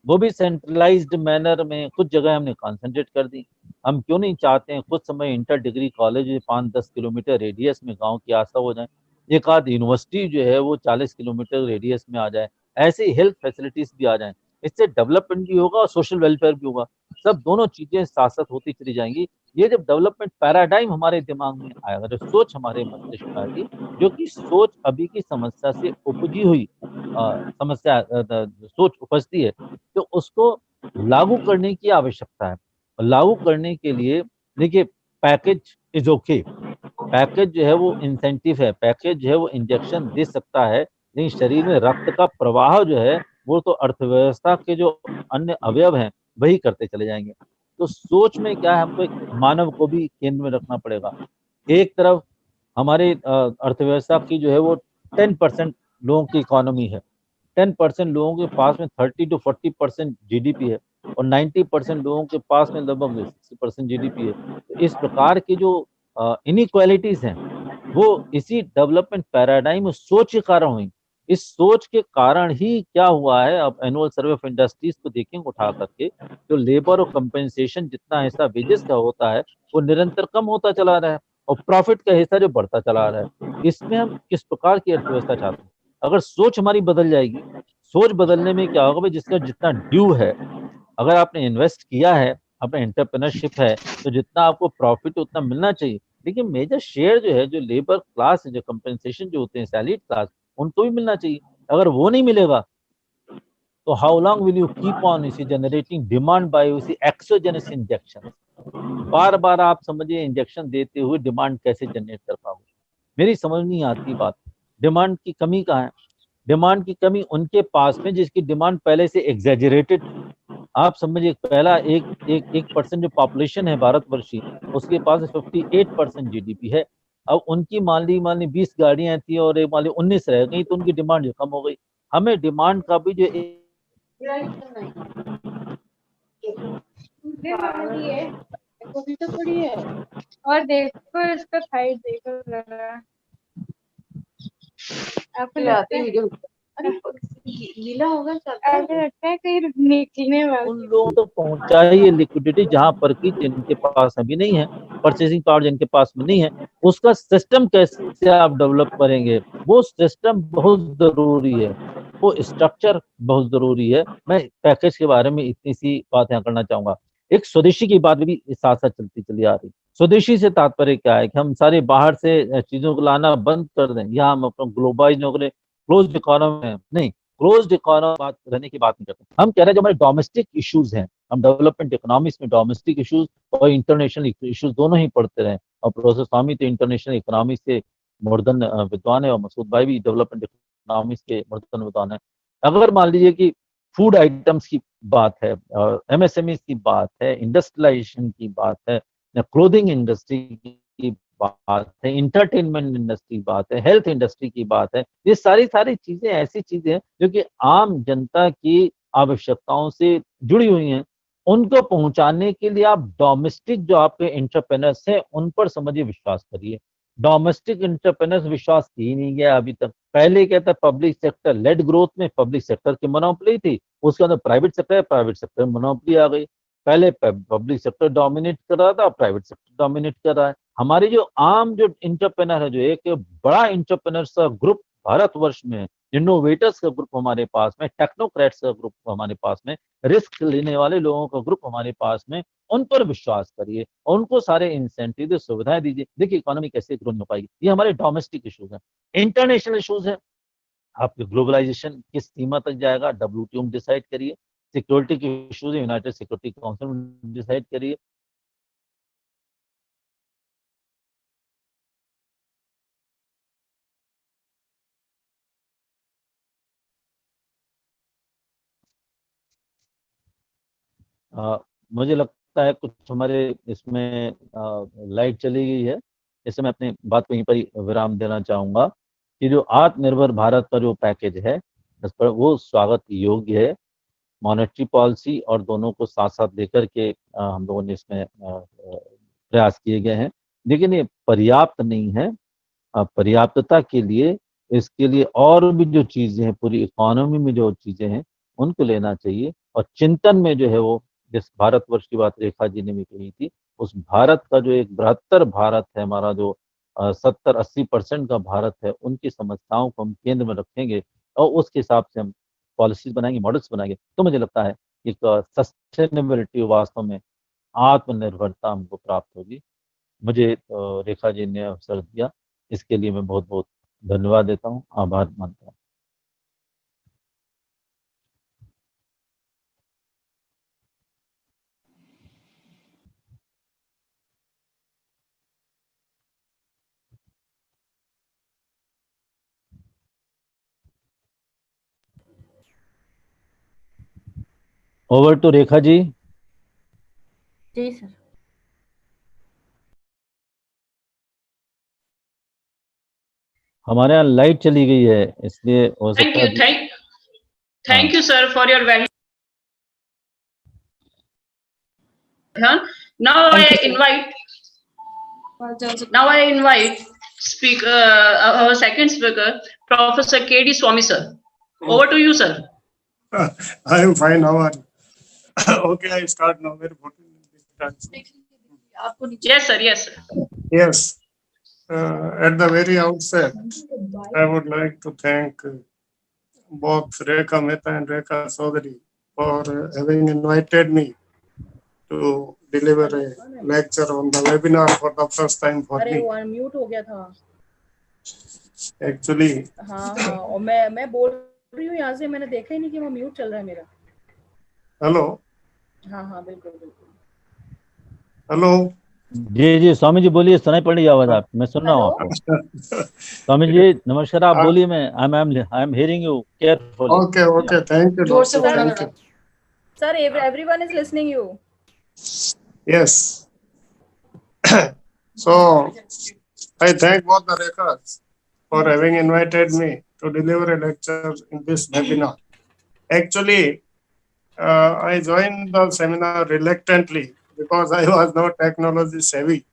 वो भी सेंट्रलाइज्ड मैनर में कुछ जगह हमने कॉन्सेंट्रेट कर दी। हम क्यों नहीं चाहते हैं कुछ समय inter degree college 5-10 kilometre radius में गांव की आस्था हो जाए, एक आध यूनिवर्सिटी जो है वो 40 किलोमीटर रेडियस में आ जाए, ऐसी हेल्थ फैसिलिटीज भी आ जाए। इससे डेवलपमेंट भी होगा और सोशल वेलफेयर भी होगा। सब दोनों चीजें साथ साथ होती चली जाएंगी। ये जब डेवलपमेंट पैराडाइम हमारे दिमाग में आएगा, जो सोच हमारे मस्तिष्क में आएगी, जो कि सोच अभी की समस्या से उपजी हुई समस्या सोच उपजती है, तो उसको लागू करने की आवश्यकता है। और लागू करने के लिए देखिए, पैकेज इज ओके, पैकेज जो है वो इंसेंटिव है, पैकेज जो है वो इंजेक्शन दे सकता है, लेकिन शरीर में रक्त का प्रवाह जो है वो तो अर्थव्यवस्था के जो अन्य अवयव हैं वही करते चले जाएंगे। तो सोच में क्या है, हमको एक मानव को भी केंद्र में रखना पड़ेगा। एक तरफ हमारे अर्थव्यवस्था की जो है वो 10% लोगों की इकोनॉमी है, 10% लोगों के पास में 30 to 40% जीडीपी है, और 90% लोगों के पास में लगभग 60% जीडीपी है। तो इस प्रकार की जो इनइक्वालिटीज हैं वो इसी डेवलपमेंट पैराडाइम और सोच के कारण हुई। इस सोच के कारण ही क्या हुआ है, अब एनुअल सर्वे ऑफ इंडस्ट्रीज को देखेंगे उठा करके, जो लेबर और कंपेंसेशन जितना हिस्सा वेजेस का होता है वो निरंतर कम होता चला रहा है, और प्रॉफिट का हिस्सा जो बढ़ता चला रहा है। इसमें हम किस प्रकार की अर्थव्यवस्था चाहते हैं? अगर सोच हमारी बदल जाएगी, सोच बदलने में क्या होगा भाई, जिसका जितना ड्यू है, अगर आपने इन्वेस्ट किया है, अपना एंटरप्रेन्योरशिप है, तो जितना आपको प्रॉफिट उतना मिलना चाहिए। लेकिन मेजर शेयर जो है, जो लेबर क्लास है, जो कंपेंसेशन जो होते हैं सैलरीड क्लास, उनको भी मिलना चाहिए। अगर वो नहीं मिलेगा तो how long will you keep on इसी जनरेटिंग डिमांड बाय इसी एक्सोजेनस इंजेक्शन? बार बार आप समझिए इंजेक्शन देते हुए डिमांड कैसे जनरेट कर पाओगे? मेरी समझ नहीं आती बात। डिमांड की कमी कहाँ है? डिमांड की कमी उनके पास में जिसकी डिमांड पहले से एग्जेजरेटेड। आप समझिए, पहला एक परसेंट जो पॉपुलेशन है भारतवर्ष की, उसके पास 58% जीडीपी है। अब उनकी मान ली 20 गाड़ियां थी और मान ली 19 रह गई, तो उनकी डिमांड जो कम हो गई। हमें डिमांड का भी जो ये वाली है, देखो भी तो थोड़ी है। और देखो इसका साइड देखो जरा, आपको लगता है अरे गीला होगा, ऐसा लगता है कहीं निकलने वाला। उन लोगों तक पहुंचाइए लिक्विडिटी जहां पर की जिनके पास अभी नहीं है, परचेसिंग पावर जिनके पास में नहीं है। उसका सिस्टम कैसे आप डेवलप करेंगे, वो सिस्टम बहुत जरूरी है, वो स्ट्रक्चर बहुत जरूरी है। मैं पैकेज के बारे में इतनी सी बात यहाँ करना चाहूंगा। एक स्वदेशी की बात भी साथ साथ चलती चली आ रही। स्वदेशी से तात्पर्य क्या है कि हम सारे बाहर से चीजों को लाना बंद कर दें, या हम अपना ग्लोबलाइज नौकरी क्लोज इकोनॉमी में नहीं, क्लोज्ड इकोनॉमी बात रहने की बात नहीं करते। हम कह रहे हैं जो हमारे डोमेस्टिक इश्यूज हैं, हम डेवलपमेंट इकोनॉमिक्स में डोमेस्टिक इश्यूज और इंटरनेशनल इश्यूज दोनों ही पढ़ते रहे। और प्रोफेसर स्वामी तो इंटरनेशनल इकोनॉमिक्स के मूर्धन विद्वान है, और मसूद भाई भी डेवलपमेंट इकोनॉमिक्स के मूर्धन विद्वान है। अगर मान लीजिए कि फूड आइटम्स की बात है, एमएसएमई की बात है, इंडस्ट्रियलाइजेशन की बात है, क्लोथिंग इंडस्ट्री की बात है, इंटरटेनमेंट इंडस्ट्री की बात है, हेल्थ इंडस्ट्री की बात है, ये सारी सारी चीजें ऐसी चीजें हैं जो कि आम जनता की आवश्यकताओं से जुड़ी हुई हैं। उनको पहुंचाने के लिए आप डोमेस्टिक जो आपके एंटरप्रेनर्स हैं उन पर समझिए विश्वास करिए। डोमेस्टिक एंटरप्रेनर्स विश्वास की ही नहीं गया अभी तक। पहले क्या था, पब्लिक सेक्टर लेड ग्रोथ में पब्लिक सेक्टर की मोनोपोली थी, उसके अंदर प्राइवेट सेक्टर में मोनोपोली आ गई। पहले पब्लिक सेक्टर डोमिनेट कर रहा था, प्राइवेट सेक्टर डोमिनेट कर रहा है। हमारी जो आम जो इंटरप्रेनर है, जो एक बड़ा इंटरप्रेनर्स का ग्रुप भारतवर्ष में, इनोवेटर्स का ग्रुप हमारे पास में, टेक्नोक्रेट्स का ग्रुप हमारे पास में, रिस्क लेने वाले लोगों का ग्रुप हमारे पास में, उन पर विश्वास करिए, उनको सारे इंसेंटिव सुविधाएं दीजिए। देखिए इकोनॉमी कैसे ग्रो नहीं हो पाएगी। ये हमारे डोमेस्टिक इश्यूज हैं। इंटरनेशनल इश्यूज है, आपके ग्लोबलाइजेशन किस सीमा तक जाएगा, डब्ल्यूटीओ में डिसाइड करिए। सिक्योरिटी के इश्यूज यूनाइटेड सिक्योरिटी काउंसिल में डिसाइड करिए। मुझे लगता है कुछ हमारे इसमें लाइट चली गई है, इससे मैं अपनी बात को यहीं पर ही विराम देना चाहूँगा कि जो आत्मनिर्भर भारत का जो पैकेज है इस पर वो स्वागत योग्य है। मॉनेटरी पॉलिसी और दोनों को साथ साथ लेकर के हम लोगों ने इसमें प्रयास किए गए हैं, लेकिन ये पर्याप्त नहीं है। पर्याप्तता के लिए इसके लिए और भी जो चीजें हैं, पूरी इकोनॉमी में जो चीजें हैं उनको लेना चाहिए। और चिंतन में जो है वो, जिस भारतवर्ष की बात रेखा जी ने भी कही थी, उस भारत का जो एक बृहत्तर भारत है हमारा, जो 70-80% का भारत है, उनकी समस्याओं को हम केंद्र में रखेंगे और उसके हिसाब से हम पॉलिसीज बनाएंगे, मॉडल्स बनाएंगे, तो मुझे लगता है एक सस्टेनेबिलिटी वास्तव में आत्मनिर्भरता हमको प्राप्त होगी। मुझे रेखा जी ने अवसर दिया, इसके लिए मैं बहुत बहुत धन्यवाद देता हूँ, आभार मानता हूँ। Over to Rekha ji. जी सर। हमारे यहाँ लाइट चली गई है, इसलिए हो सकता है। Thank you, sir, for your value. Now I invite speaker, our second speaker, Professor K.D. Swami, sir. Over to you, sir. I am fine. How are you? Okay, I start now. Very important. Yes, sir. Yes, sir. Yes. At the very outset, I would like to thank both Rekha Mehta and Rekha Chaudhary for having invited me to deliver a lecture on the webinar for the first time for अरे me. वो unmute हो गया था Actually, हाँ और मैं बोल रही हूँ यहाँ से, मैंने देखा ही नहीं कि वो म्यूट चल रहा है मेरा। hello, हाँ बिल्कुल बिल्कुल। hello. जी स्वामी जी बोलिए, सुनाई पड़ रही है आवाज आप, मैं सुन रहा हूँ आपको। स्वामी जी नमस्कार, आप बोलिए, मैं I am hearing you carefully. Okay, thank you. जोर से doctor. बोलना Thank you. Sir, everyone is listening you. Yes. So, I thank both the Rekhas for having invited me to deliver a lecture in this webinar. Actually, I joined the seminar reluctantly because I was not technology savvy,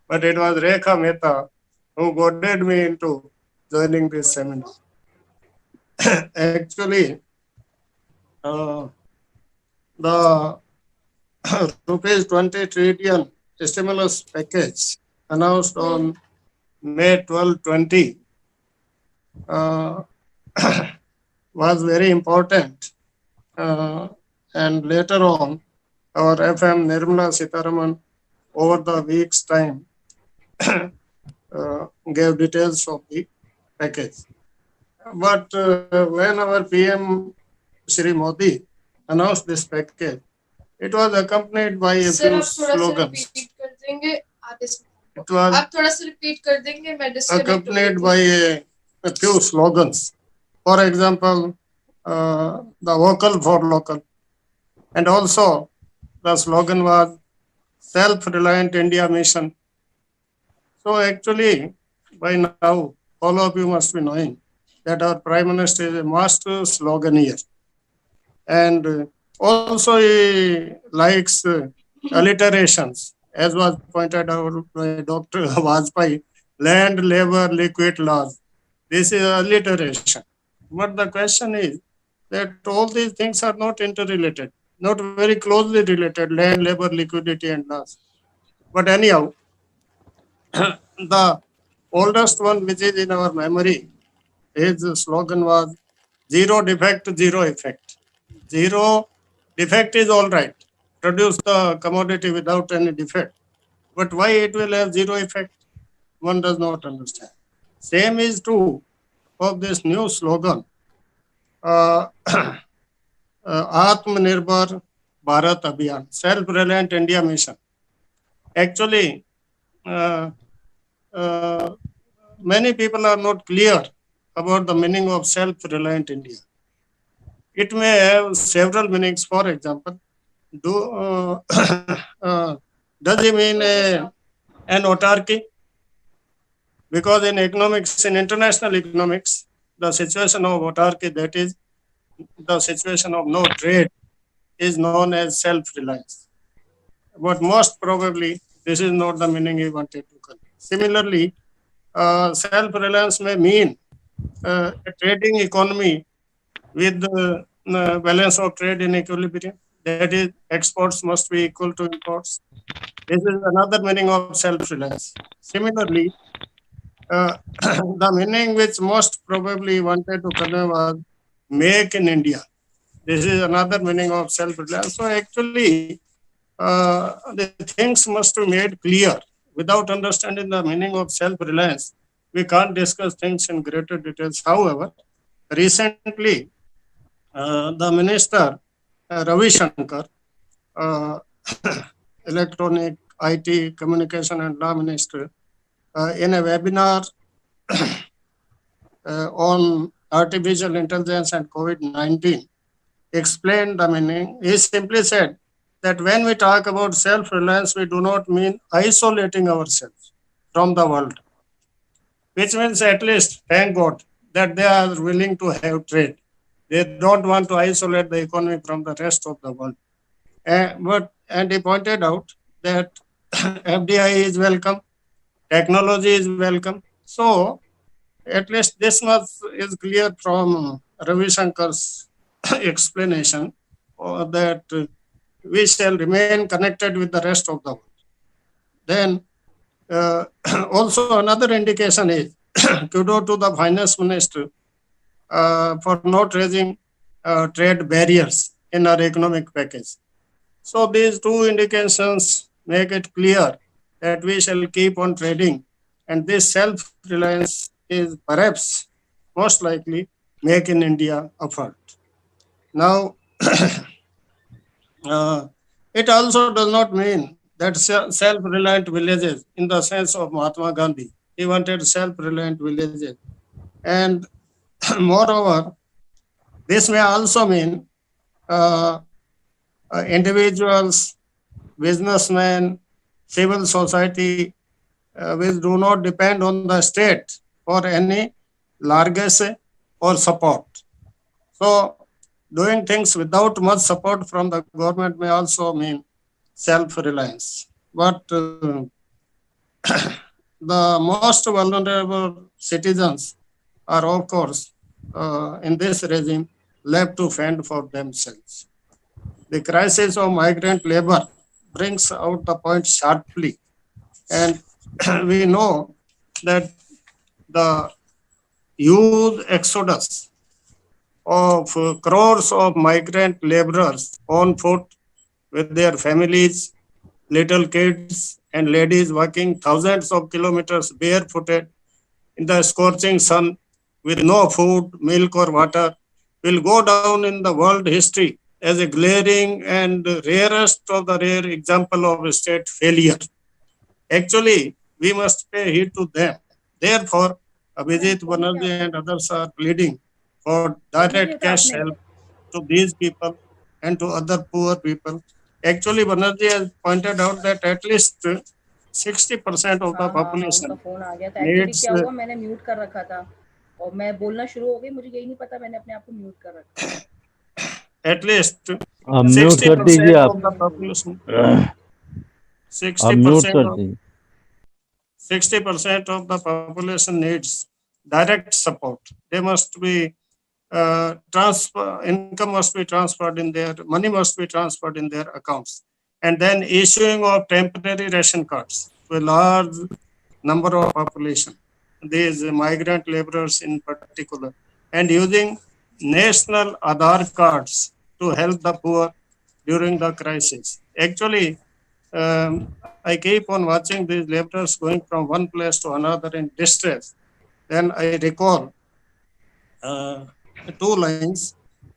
but it was Rekha Mehta who goaded me into joining this seminar. Actually, the rupees 20 trillion stimulus package announced on May 12, 20 was very important. And later on, our FM Nirmala Sitharaman over the week's time gave details of the package. But when our PM Shri Modi announced this package, it was accompanied by a few slogans. It was accompanied by a few slogans. For example, the vocal for local. And also the slogan was self-reliant India mission. So actually, by now, all of you must be knowing that our Prime Minister is a master sloganeer. And also he likes alliterations, as was pointed out by Dr. Vajpayee, land, labor, liquid laws. This is alliteration. But the question is that all these things are not interrelated, not very closely related, land, labor, liquidity and laws. But anyhow, the oldest one which is in our memory, his slogan was zero defect, zero effect. Zero defect is all right. Produce the commodity without any defect. But why it will have zero effect? One does not understand. Same is true of this new slogan, Atmanirbhar Bharat Abhiyan, self-reliant India mission. Actually, many people are not clear about the meaning of self-reliant India. It may have several meanings. For example, does he mean an autarky? Because in economics, in international economics, the situation of autarky, that is the situation of no trade, is known as self-reliance. But most probably, this is not the meaning he wanted to convey. Similarly, self-reliance may mean a trading economy with the balance of trade in equilibrium. That is, exports must be equal to imports. This is another meaning of self-reliance. Similarly, the meaning which most probably wanted to convey was make in India. This is another meaning of self-reliance. So actually, the things must be made clear. Without understanding the meaning of self-reliance, we can't discuss things in greater details. However, recently, the minister, Ravi Shankar, electronic, IT, communication and law minister, in a webinar on artificial intelligence and COVID-19, explained the meaning. He simply said that when we talk about self-reliance, we do not mean isolating ourselves from the world, which means at least, thank God, that they are willing to have trade. They don't want to isolate the economy from the rest of the world. And he pointed out that FDI is welcome, technology is welcome. So at least this much is clear from Ravi Shankar's explanation that we shall remain connected with the rest of the world. Then also another indication is kudos to the finance minister for not raising trade barriers in our economic package. So these two indications make it clear that we shall keep on trading, and this self-reliance is perhaps most likely make in India effort. Now, it also does not mean that self-reliant villages in the sense of Mahatma Gandhi. He wanted self-reliant villages. And moreover, this may also mean individuals, businessmen, civil society, which do not depend on the state for any largesse or support. So, doing things without much support from the government may also mean self-reliance. But the most vulnerable citizens are, of course, in this regime, left to fend for themselves. The crisis of migrant labor brings out the point sharply. And we know that the huge exodus of crores of migrant laborers on foot with their families, little kids and ladies walking thousands of kilometers barefooted in the scorching sun with no food, milk or water will go down in the world history as a glaring and rarest of the rare example of state failure. Actually, we must pay heed to them. Therefore, Abhijit Banerjee and others are pleading for direct cash help to these people and to other poor people. Actually, Banerjee has pointed out that at least 60% of the population उनका phone आ गया था। needs actually क्या हुआ, मैंने mute कर रखा था और मैं बोलना शुरू हो गई, मुझे यही नहीं पता मैंने अपने आप को म्यूट कर रखा। at least म्यूट कर दीजिए 60% आप, of the population, आप म्यूट कर दीजिए। 60% of the population needs direct support. They must be income must be transferred in their, money must be transferred in their accounts. And then issuing of temporary ration cards to a large number of population, these migrant laborers in particular, and using national Aadhaar cards to help the poor during the crisis. Actually, I keep on watching these laborers going from one place to another in distress. Then I recall two lines,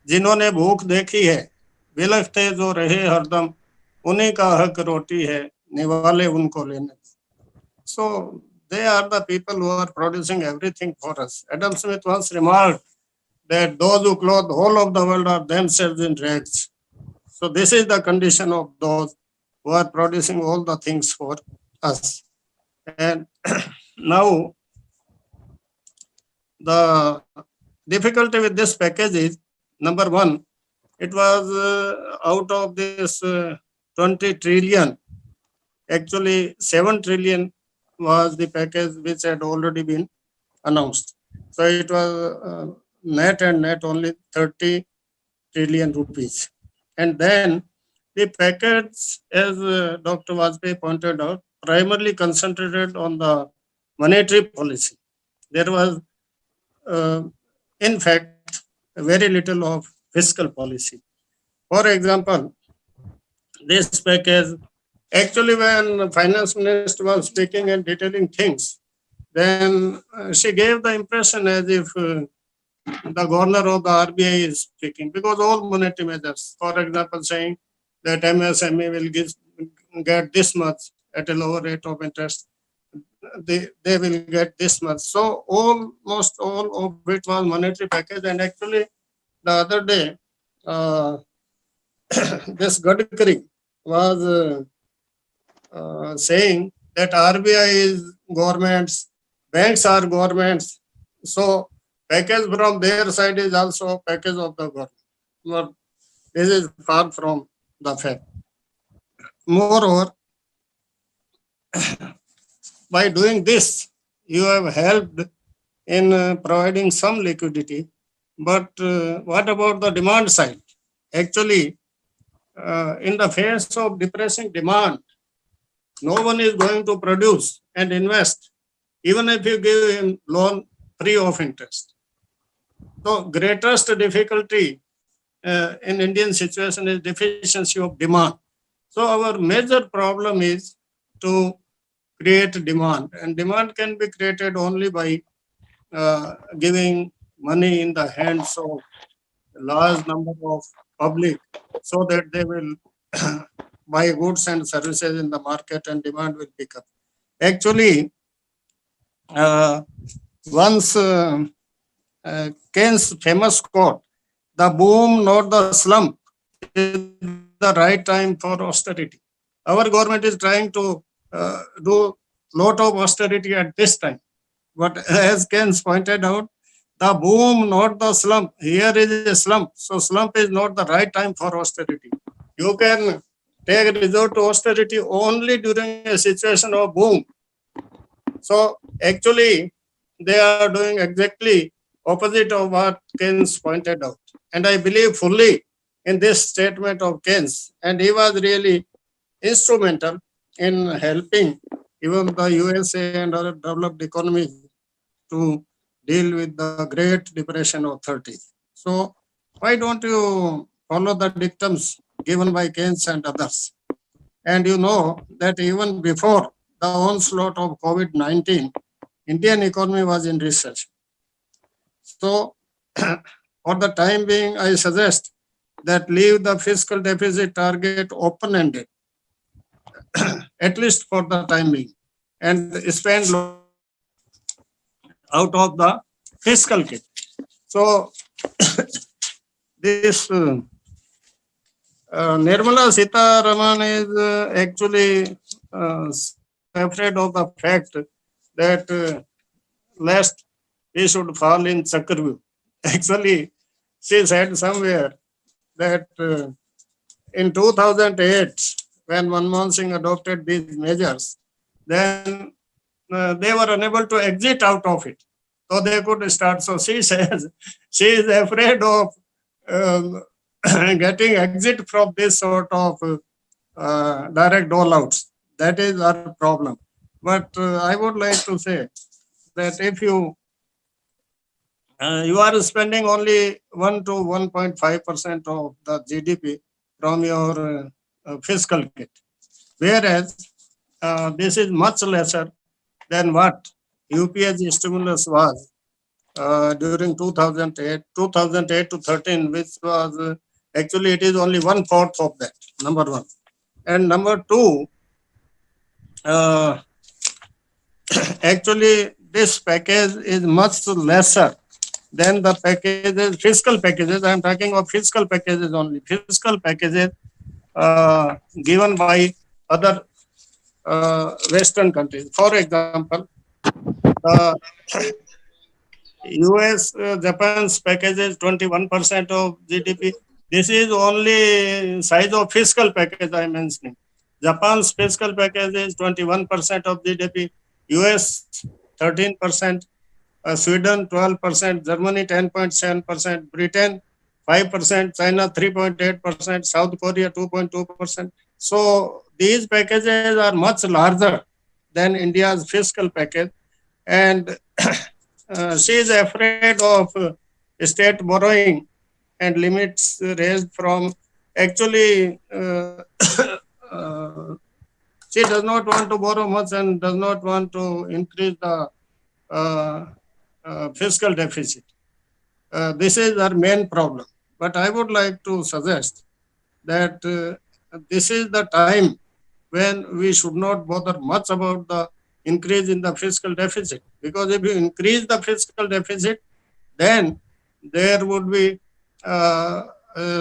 जिन्होंने भूख देखी है, बिलखते जो रहे हरदम, उन्हीं का हक रोटी है, निवाले उनको लेने। So they are the people who are producing everything for us. Adam Smith once remarked that those who clothe the whole of the world are themselves in rags. So this is the condition of those who are producing all the things for us. And now the difficulty with this package is, number one, it was out of this 20 trillion, actually 7 trillion was the package which had already been announced. So it was net and net only 30 trillion rupees. And then the package, as Dr. Vajpayee pointed out, primarily concentrated on the monetary policy. There was, in fact, very little of fiscal policy. For example, this package, actually when finance minister was speaking and detailing things, then she gave the impression as if the governor of the RBI is speaking, because all monetary measures, for example, saying that MSME will get this much at a lower rate of interest, they will get this much. So almost all of it was monetary package. And actually the other day, this Gadkari was saying that RBI is governments, banks are governments. So package from their side is also package of the government. But this is far from the fact. Moreover, by doing this, you have helped in providing some liquidity. But what about the demand side? Actually, in the face of depressing demand, no one is going to produce and invest, even if you give him loan free of interest. So greatest difficulty in Indian situation is deficiency of demand. So our major problem is to create demand, and demand can be created only by giving money in the hands of a large number of public, so that they will buy goods and services in the market and demand will pick up. Actually, once Keynes' famous quote, "The boom, not the slump, is the right time for austerity." Our government is trying to do lot of austerity at this time. But as Keynes pointed out, the boom, not the slump. Here is a slump. So slump is not the right time for austerity. You can take resort to austerity only during a situation of boom. So actually, they are doing exactly opposite of what Keynes pointed out. And I believe fully in this statement of Keynes. And he was really instrumental in helping even the USA and other developed economies to deal with the Great Depression of 30s. So why don't you follow the dictums given by Keynes and others? And you know that even before the onslaught of COVID-19, Indian economy was in recession. So for the time being, I suggest that leave the fiscal deficit target open-ended, at least for the time being, and spend out of the fiscal kit. So this Nirmala Sitharaman is actually afraid of the fact that lest he should fall in Chakravyuh. Actually, she said somewhere that in 2008, when Manmohan Singh adopted these measures, then they were unable to exit out of it. So they could start. So she says she is afraid of getting exit from this sort of direct dole-outs. That is our problem. But I would like to say that if you are spending only 1 to 1.5% of the GDP from your fiscal kit, whereas this is much lesser than what UPS stimulus was during 2008 to 13, which was actually it is only 1/4 of that, number one. And number two, actually this package is much lesser then the packages, fiscal packages, I am talking of fiscal packages only, fiscal packages given by other Western countries. For example, US, Japan's package is 21% of GDP. This is only size of fiscal package I am mentioning. Japan's fiscal package is 21% of GDP. US 13%, Sweden 12%, Germany 10.7%, Britain 5%, China 3.8%, South Korea 2.2%. So these packages are much larger than India's fiscal package, and she is afraid of state borrowing and limits raised from actually she does not want to borrow much and does not want to increase the fiscal deficit. This is our main problem. But I would like to suggest that this is the time when we should not bother much about the increase in the fiscal deficit, because if you increase the fiscal deficit, then there would be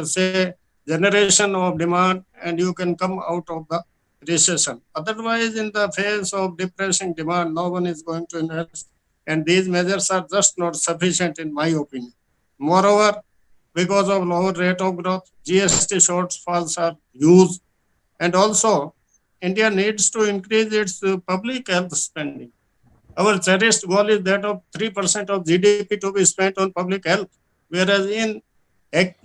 say generation of demand and you can come out of the recession. Otherwise, in the face of depressing demand, no one is going to invest, and these measures are just not sufficient in my opinion. Moreover, because of lower rate of growth, GST shortfalls are huge, and also India needs to increase its public health spending. Our cherished goal is that of 3% of GDP to be spent on public health, whereas in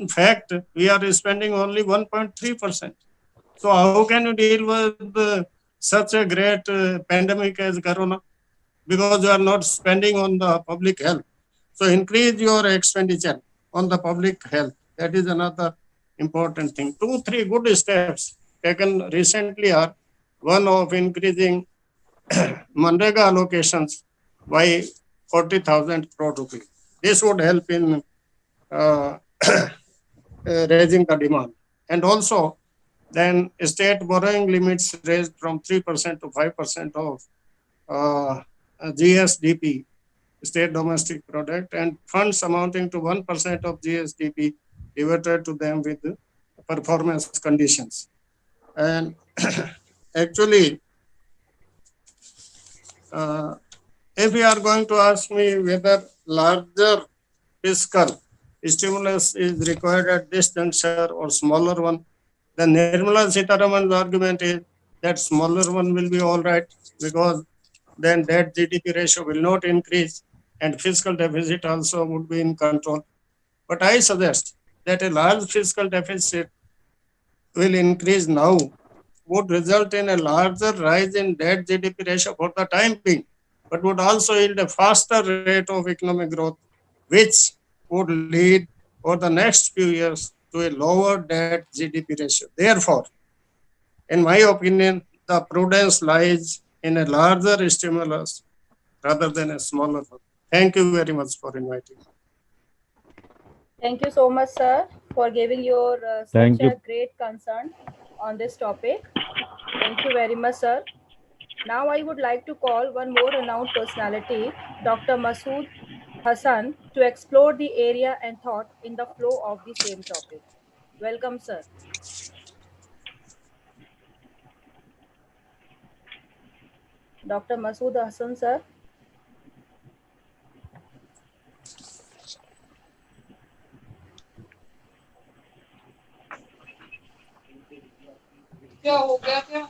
fact, we are spending only 1.3%. So how can you deal with such a great pandemic as Corona? Because you are not spending on the public health. So increase your expenditure on the public health. That is another important thing. 2-3 good steps taken recently are one of increasing Manrega allocations by 40,000 crore rupees. This would help in raising the demand. And also, then state borrowing limits raised from 3% to 5% of GSDP, state domestic product, and funds amounting to 1% of GSDP diverted to them with performance conditions. And actually, if you are going to ask me whether larger fiscal stimulus is required at this juncture or smaller one, then Nirmala Sitharaman's argument is that smaller one will be all right, because then that GDP ratio will not increase and fiscal deficit also would be in control. But I suggest that a large fiscal deficit will increase now would result in a larger rise in debt GDP ratio for the time being, but would also yield a faster rate of economic growth, which would lead for the next few years to a lower debt GDP ratio. Therefore, in my opinion, the prudence lies in a larger stimulus rather than a smaller one. Thank you very much for inviting me. Thank you so much, sir, for giving your Thank such you. a great concern on this topic. Thank you very much, sir. Now I would like to call one more renowned personality, Dr. Masood Hassan, to explore the area and thought in the flow of the same topic. Welcome, sir. Dr. Masood Hassan, sir. क्या हो गया क्या?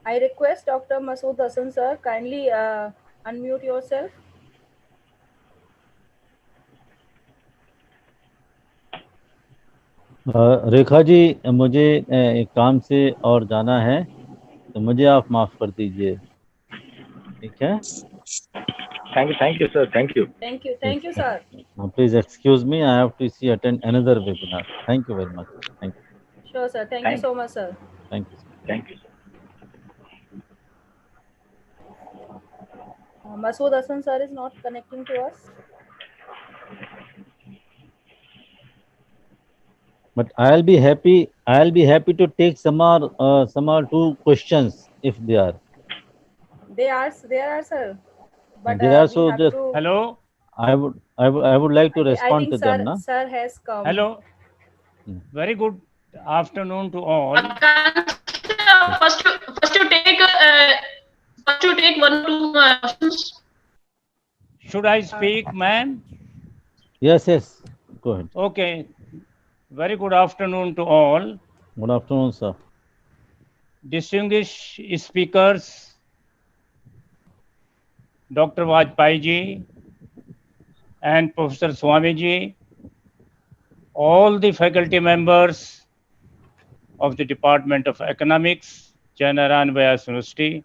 I request Dr. Masood Hassan, sir, kindly unmute yourself. Rekha ji, मुझे एक काम से और जाना है, तो मुझे आप माफ कर दीजिए, ठीक है? Thank you, sir. Thank you. Thank you, sir. Please excuse me, I have to attend another webinar. Thank you very much. Thank you. Sure, sir. Thank you so much, sir. Thank you. Thank you, sir. Masood Hassan, sir, is not connecting to us. But I'll be happy to take some or two questions if they are. They are there, sir. But They are we so have just. to. Hello. I would like to I respond think to them, sir, na? sir has come. Hello. Hmm. Very good afternoon to all. First you take one or two questions. Should I speak, ma'am? Yes, yes. Go ahead. Okay. Very good afternoon to all. Good afternoon, sir. Distinguished speakers, Dr. Vajpayee ji and Professor Swami ji, all the faculty members of the Department of Economics, Jain Narayan Vyas University,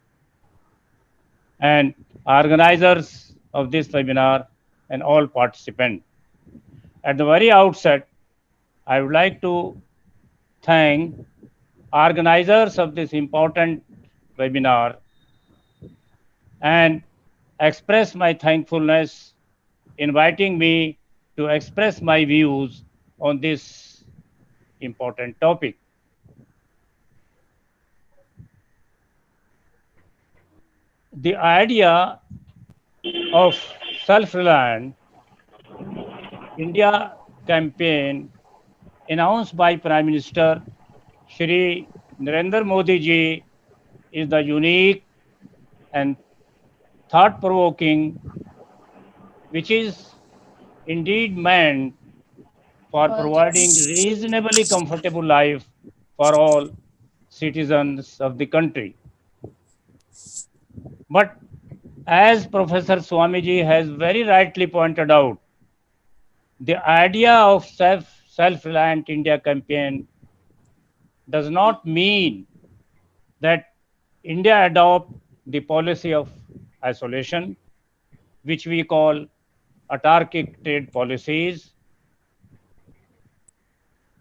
and organizers of this webinar and all participants. At the very outset, I would like to thank organizers of this important webinar and express my thankfulness inviting me to express my views on this important topic. The idea of self-reliant India campaign announced by Prime Minister Shri Narendra Modi ji is the unique and thought-provoking, which is indeed meant for providing reasonably comfortable life for all citizens of the country. But as Professor Swamiji has very rightly pointed out, the idea of self-reliant India campaign does not mean that India adopt the policy of isolation, which we call autarkic trade policies,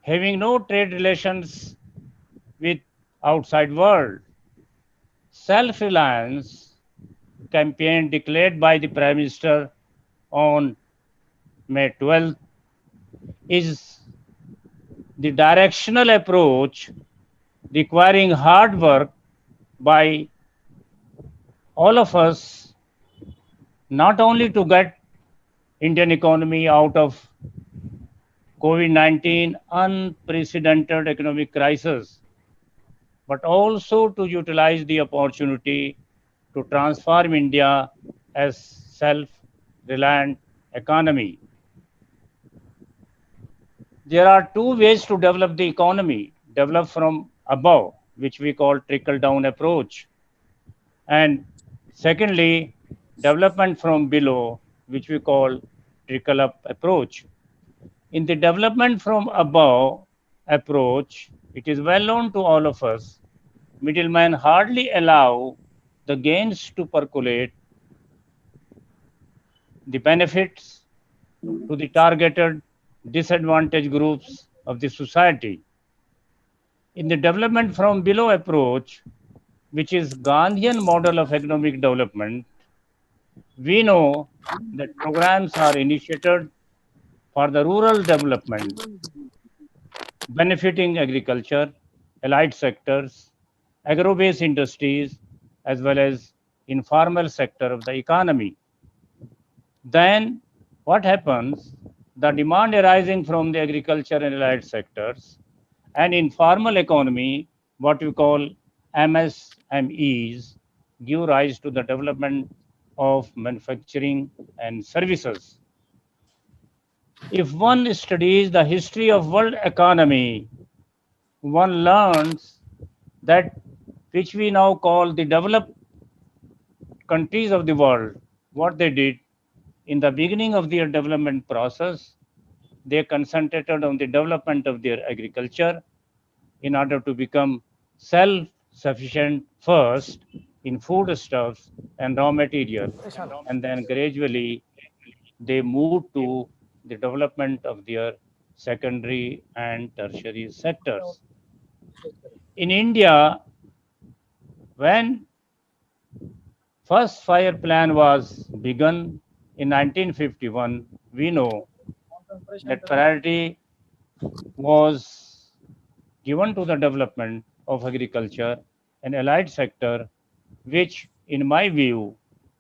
having no trade relations with outside world. Self-reliance campaign declared by the Prime Minister on May 12th is the directional approach requiring hard work by all of us, not only to get Indian economy out of COVID-19 unprecedented economic crisis, but also to utilize the opportunity to transform India as self-reliant economy. There are two ways to develop the economy: develop from above, which we call trickle-down approach, and secondly, development from below, which we call trickle-up approach. In the development from above approach, it is well known to all of us, middlemen hardly allow the gains to percolate the benefits to the targeted disadvantaged groups of the society. In the development from below approach, which is Gandhian model of economic development, we know that programs are initiated for the rural development, benefiting agriculture, allied sectors, agro-based industries, as well as informal sector of the economy. Then what happens? The demand arising from the agriculture and allied sectors and informal economy, what we call MSMEs, give rise to the development of manufacturing and services. If one studies the history of world economy, one learns that which we now call the developed countries of the world, what they did in the beginning of their development process, they concentrated on the development of their agriculture in order to become self-sufficient first in foodstuffs and raw material, and then gradually they moved to the development of their secondary and tertiary sectors. In India, when first fire plan was begun in 1951, we know that priority was given to the development of agriculture and allied sector, which in my view,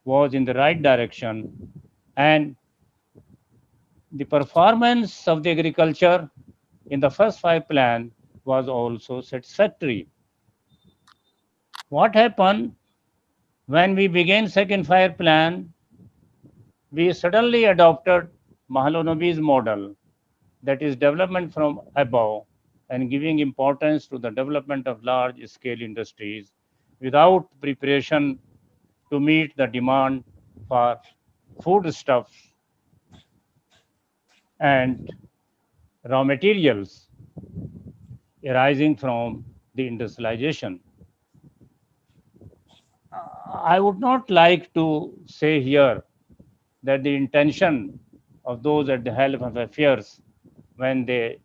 was in the right direction, and the performance of the agriculture in the first 5 plan was also satisfactory. What happened when we began second 5 plan? We suddenly adopted Mahalanobis model, that is development from above and giving importance to the development of large scale industries without preparation to meet the demand for foodstuffs and raw materials arising from the industrialization. I would not like to say here that the intention of those at the helm of affairs when they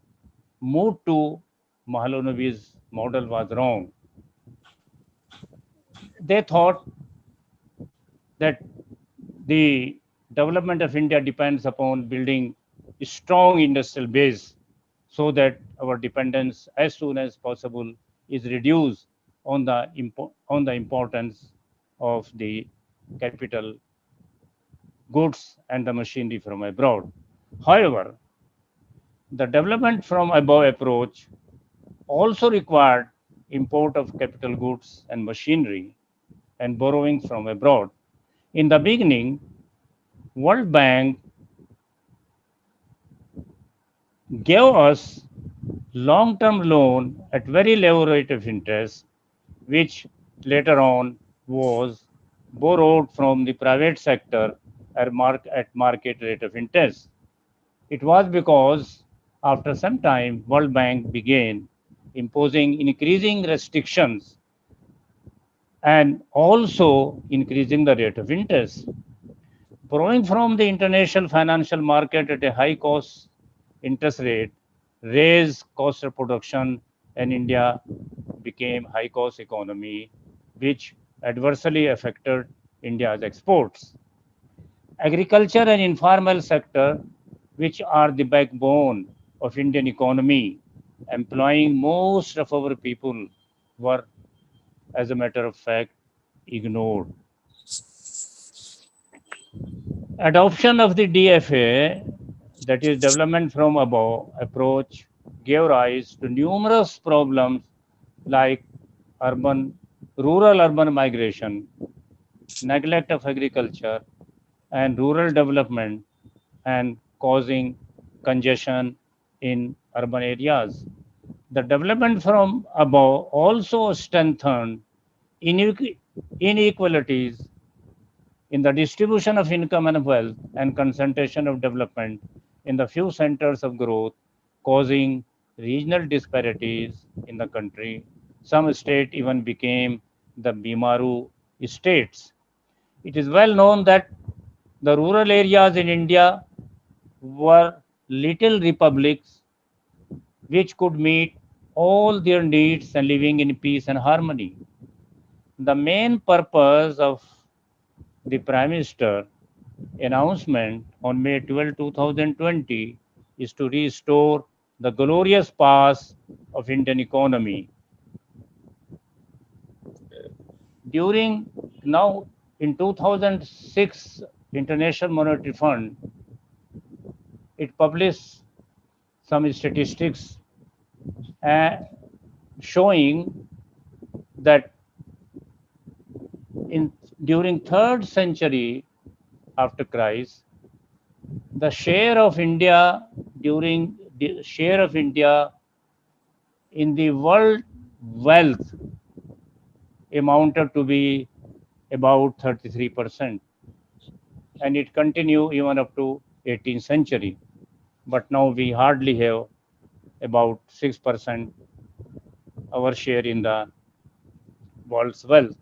moved to Mahalanobis model was wrong. They thought that the development of India depends upon building a strong industrial base so that our dependence as soon as possible is reduced on the importance of the capital goods and the machinery from abroad. However, the development from above approach also required import of capital goods and machinery and borrowing from abroad. In the beginning, World Bank gave us long-term loan at very low rate of interest, which later on was borrowed from the private sector at market rate of interest. It was because after some time, World Bank began imposing increasing restrictions and also increasing the rate of interest. Borrowing from the international financial market at a high cost interest rate raised cost of production, and India became high cost economy, which adversely affected India's exports. Agriculture and informal sector, which are the backbone of Indian economy, employing most of our people, were, as a matter of fact, ignored. Adoption of the DFA, that is development from above approach, gave rise to numerous problems like rural urban migration, neglect of agriculture, and rural development, and causing congestion in urban areas. The development from above also strengthened inequalities in the distribution of income and wealth and concentration of development in the few centers of growth, causing regional disparities in the country. Some states even became the Bimaru states. It is well known that the rural areas in India were little republics which could meet all their needs and living in peace and harmony. The main purpose of the Prime Minister announcement on May 12, 2020 is to restore the glorious past of Indian economy. During now in 2006, International Monetary Fund, it published some statistics showing that during 3rd century after Christ, the share of India in the world wealth amounted to be about 33%, and it continued even up to 18th century. But now we hardly have about 6% our share in the world's wealth.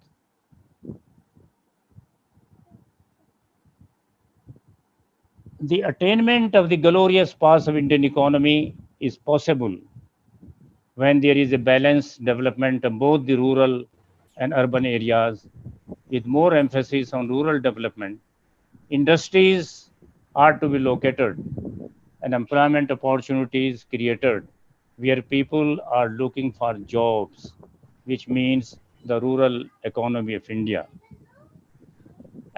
The attainment of the glorious past of Indian economy is possible when there is a balanced development of both the rural and urban areas, with more emphasis on rural development. Industries are to be located and employment opportunities created where people are looking for jobs, which means the rural economy of India.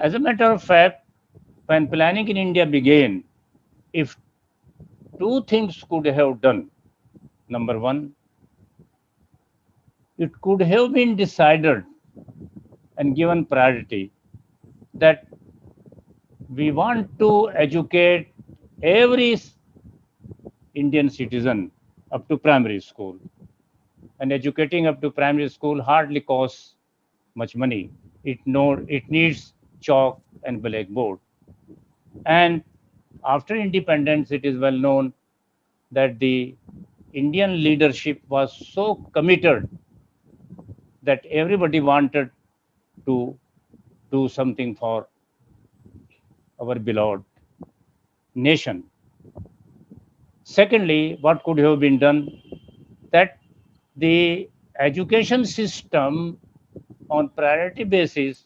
As a matter of fact, when planning in India began, if two things could have done, number one, it could have been decided and given priority that we want to educate every Indian citizen up to primary school. And educating up to primary school hardly costs much money. It needs chalk and blackboard. And after independence, it is well known that the Indian leadership was so committed that everybody wanted to do something for our beloved nation. Secondly, what could have been done? That the education system on priority basis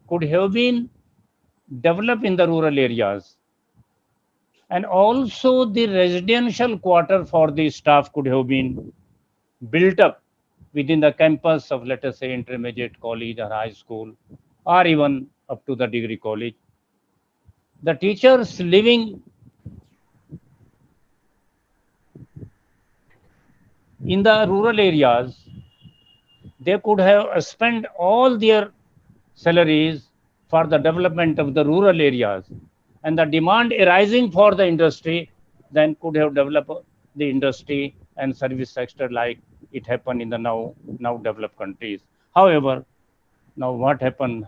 could have been developed in the rural areas, and also the residential quarter for the staff could have been built up within the campus of, let us say, intermediate college or high school, or even up to the degree college. The teachers living in the rural areas, they could have spent all their salaries for the development of the rural areas, and the demand arising for the industry then could have developed the industry and service sector like it happened in the now developed countries. However, now what happened,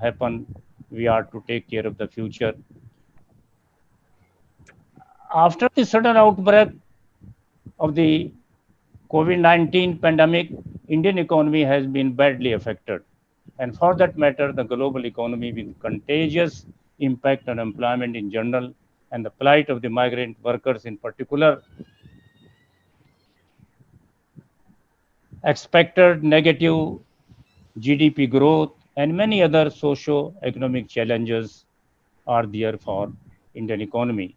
we are to take care of the future. After the sudden outbreak of the COVID-19 pandemic, Indian economy has been badly affected. And for that matter, the global economy with contagious impact on employment in general and the plight of the migrant workers in particular, expected negative GDP growth, and many other socio-economic challenges are there for Indian economy.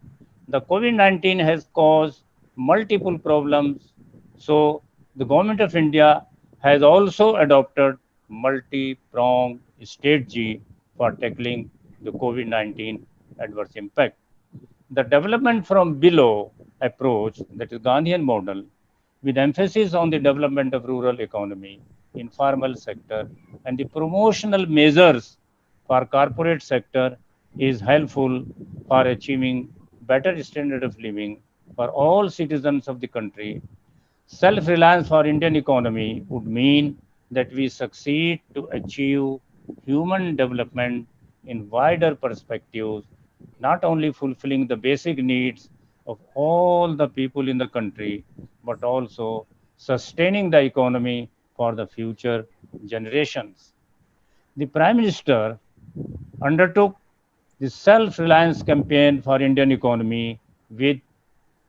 The COVID-19 has caused multiple problems, so the government of India has also adopted multi-pronged strategy for tackling the COVID-19 adverse impact. The development from below approach, that is Gandhian model, with emphasis on the development of rural economy, informal sector, and the promotional measures for corporate sector is helpful for achieving better standard of living for all citizens of the country. Self-reliance for Indian economy would mean that we succeed to achieve human development in wider perspectives, not only fulfilling the basic needs of all the people in the country, but also sustaining the economy for the future generations. The Prime Minister undertook the self-reliance campaign for Indian economy with,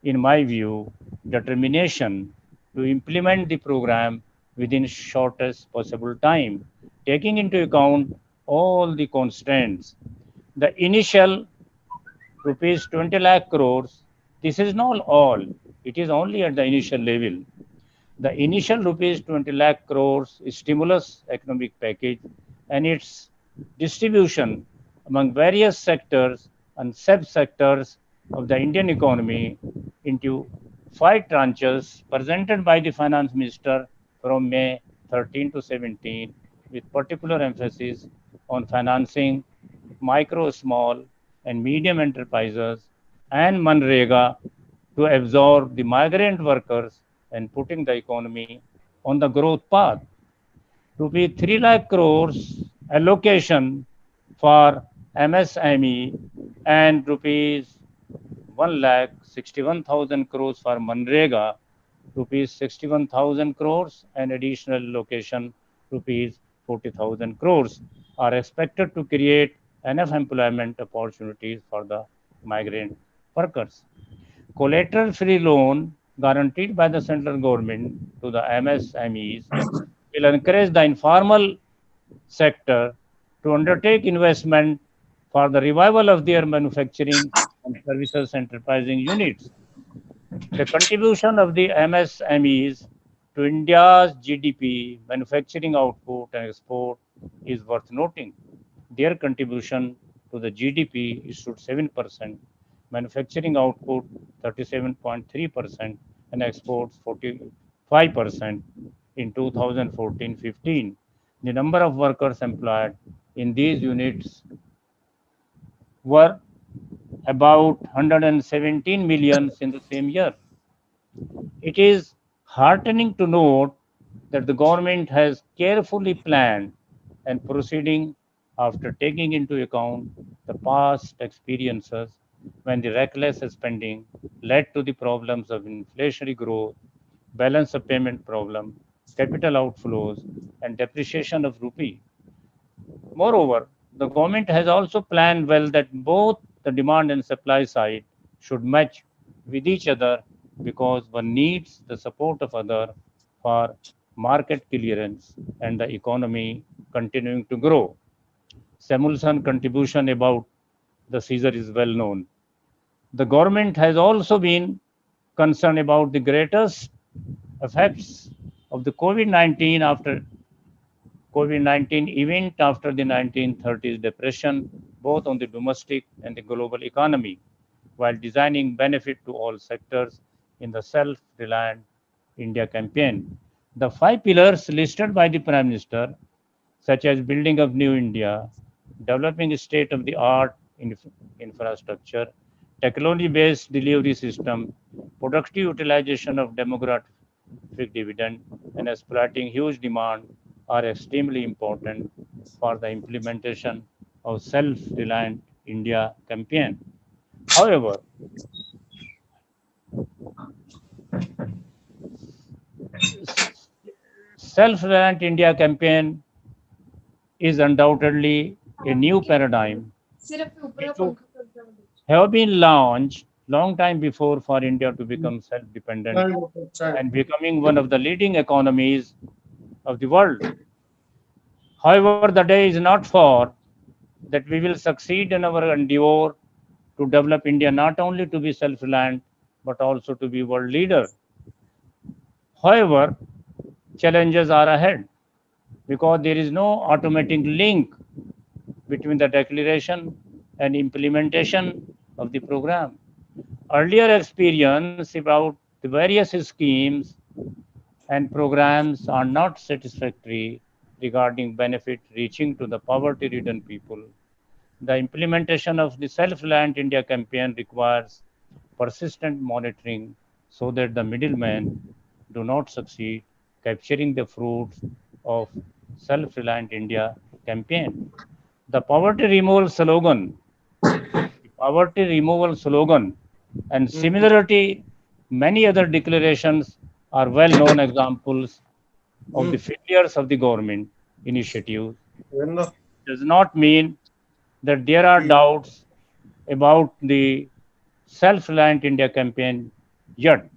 in my view, determination to implement the program within shortest possible time, taking into account all the constraints. The initial rupees 20 lakh crores, this is not all, it is only at the initial level. The initial rupees 20 lakh crores stimulus economic package and its distribution among various sectors and sub-sectors of the Indian economy into 5 tranches presented by the Finance Minister from May 13 to 17, with particular emphasis on financing micro, small, and medium enterprises and Manrega to absorb the migrant workers and putting the economy on the growth path. Rupees 3 lakh crores allocation for MSME and rupees 1,61,000 crores for Manrega, rupees 61,000 crores and additional allocation rupees 40,000 crores are expected to create enough employment opportunities for the migrant workers. Collateral-free loan guaranteed by the central government to the MSMEs will encourage the informal sector to undertake investment for the revival of their manufacturing and services enterprising units. The contribution of the MSMEs to India's GDP, manufacturing output and export is worth noting. their contribution to the GDP stood 7%, manufacturing output 37.3%, and exports 45% in 2014-15. The number of workers employed in these units were about 117 million in the same year. It is heartening to note that the government has carefully planned and proceeding after taking into account the past experiences when the reckless spending led to the problems of inflationary growth, balance of payment problem, capital outflows, and depreciation of rupee. Moreover, the government has also planned well that both the demand and supply side should match with each other because one needs the support of other for market clearance and the economy continuing to grow. Samuelson's contribution about the Caesar is well known. The government has also been concerned about the greatest effects of the COVID-19 event after the 1930s depression, both on the domestic and the global economy, while designing benefit to all sectors in the Self-Reliant India campaign. The 5 pillars listed by the Prime Minister, such as building of new India, developing state-of-the-art infrastructure, technology-based delivery system, productive utilization of demographic dividend, and exploiting huge demand are extremely important for the implementation of self-reliant India campaign. However, self-reliant India campaign is undoubtedly a new paradigm. It would have been launched long time before for India to become self-dependent and becoming one of the leading economies of the world. However, the day is not far that we will succeed in our endeavor to develop India not only to be self-reliant but also to be world leader. However, challenges are ahead because there is no automatic link between the declaration and implementation of the program. Earlier experience about the various schemes and programs are not satisfactory regarding benefit reaching to the poverty-ridden people. The implementation of the Self-Reliant India campaign requires persistent monitoring so that the middlemen do not succeed capturing the fruits of Self-Reliant India campaign. The poverty removal slogan, and similarity, many other declarations are well-known examples of the failures of the government initiative. Does not mean that there are doubts about the Self-Reliant India campaign yet.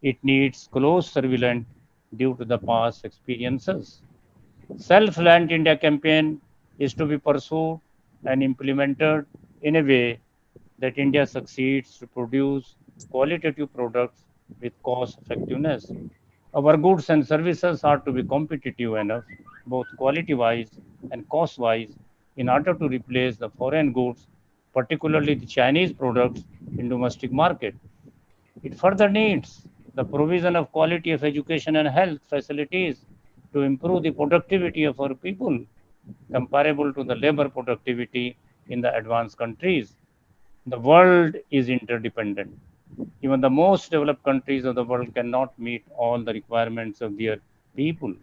It needs close surveillance due to the past experiences. Self-Reliant India campaign is to be pursued and implemented in a way that India succeeds to produce qualitative products with cost effectiveness. Our goods and services are to be competitive enough, both quality-wise and cost-wise, in order to replace the foreign goods, particularly the Chinese products, in domestic market. It further needs the provision of quality of education and health facilities to improve the productivity of our people, comparable to the labor productivity in the advanced countries. The world is interdependent. Even the most developed countries of the world cannot meet all the requirements of their people.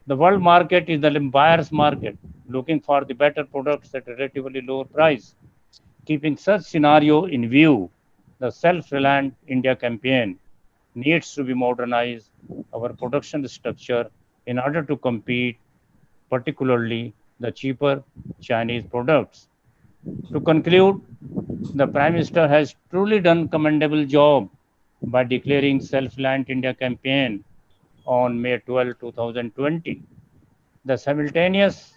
The world market is the buyer's market, looking for the better products at a relatively lower price. Keeping such scenario in view, the Self-Reliant India campaign needs to be modernized our production structure in order to compete, particularly the cheaper Chinese products. To conclude, the Prime Minister has truly done commendable job by declaring Self-Reliant India campaign on May 12, 2020. The simultaneous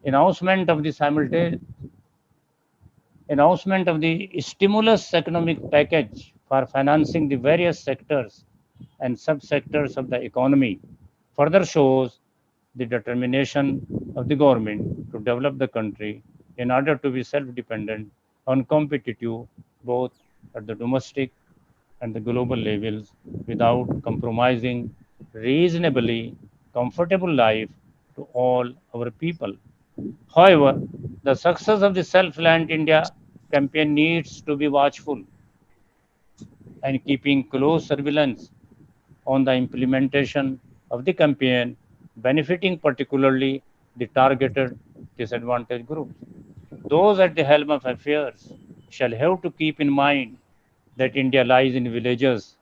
announcement of the stimulus economic package for financing the various sectors and subsectors of the economy further shows the determination of the government to develop the country in order to be self-dependent and competitive both at the domestic and the global levels without compromising reasonably comfortable life to all our people. However, the success of the Self-Reliant India campaign needs to be watchful and keeping close surveillance on the implementation of the campaign, benefiting particularly the targeted disadvantaged groups. Those at the helm of affairs shall have to keep in mind that India lies in villages,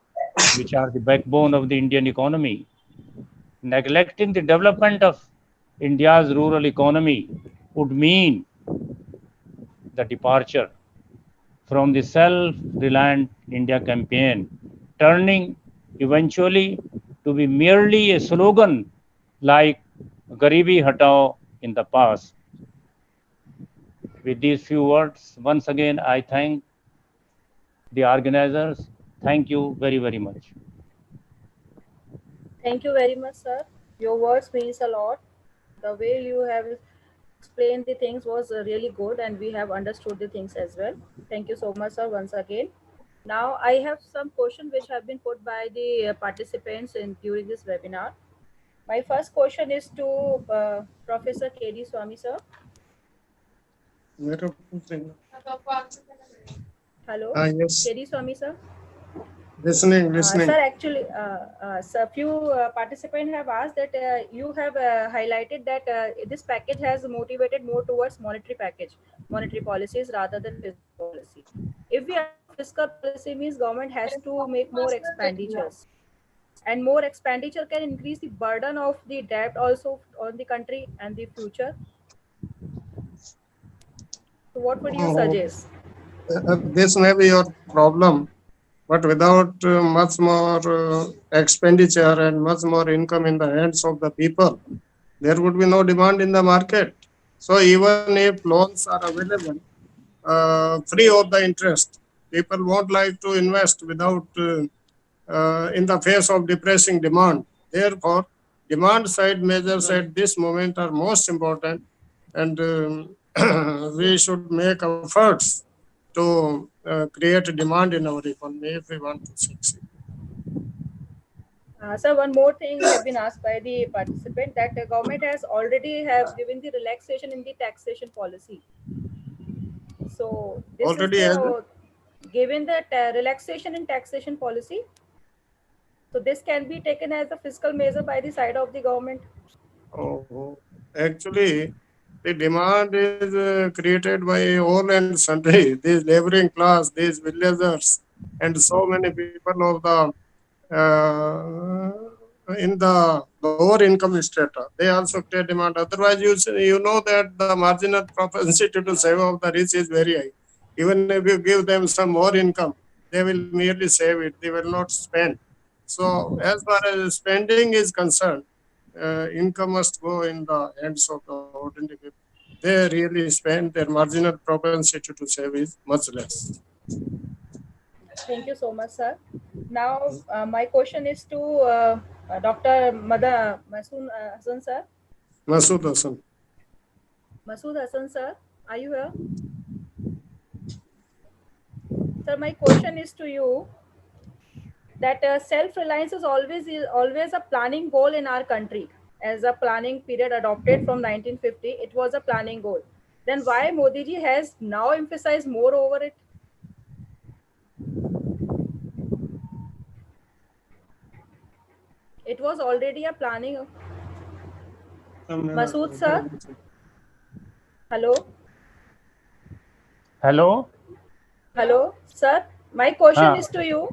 which are the backbone of the Indian economy. Neglecting the development of India's rural economy would mean the departure from the self-reliant India campaign, turning eventually to be merely a slogan like Garibi Hatao in the past. With these few words, once again, I thank the organizers. Thank you very, very much. Thank you very much, sir. Your words means a lot. The way you have explained the things was really good, and we have understood the things as well. Thank you so much, sir, once again. Now, I have some questions which have been put by the participants during this webinar. My first question is to Professor K.D. Swami, sir. Hello, Yes. K.D. Swami, sir. Listening. Sir, actually, sir, few participants have asked that you have highlighted that this package has motivated more towards monetary policies rather than fiscal policy. If we have fiscal policy, means government has to make more expenditures, and more expenditure can increase the burden of the debt also on the country and the future. So, what would you suggest? This may be your problem, but without much more expenditure and much more income in the hands of the people, there would be no demand in the market. So even if loans are available, free of the interest, people won't like to invest without in the face of depressing demand. Therefore, demand side measures at this moment are most important, and we should make efforts to create demand in our economy if we want to succeed. Sir, one more thing have been asked by the participant, that the government has already have given the relaxation in the taxation policy. So this Already is the, given the relaxation in taxation policy. So this can be taken as a fiscal measure by the side of the government. Oh, actually, the demand is created by all and sundry, these laboring class, these villagers, and so many people of the in the lower income strata. They also create demand. Otherwise, you know that the marginal propensity to save of the rich is very high. Even if you give them some more income, they will merely save it. They will not spend. So, as far as spending is concerned, income must go in the hands of the ordinary people. They really spend. Their marginal propensity to save is much less. Thank you so much, sir. Now, my question is to Dr. Masood Hassan, sir. Masood Hassan. Masood Hassan, sir, are you here? Sir, my question is to you, that self-reliance is always a planning goal in our country. As a planning period adopted from 1950, it was a planning goal. Then why Modi ji has now emphasized more over it? It was already a planning. Masood sir? Hello? Hello? Hello, sir? My question is to you.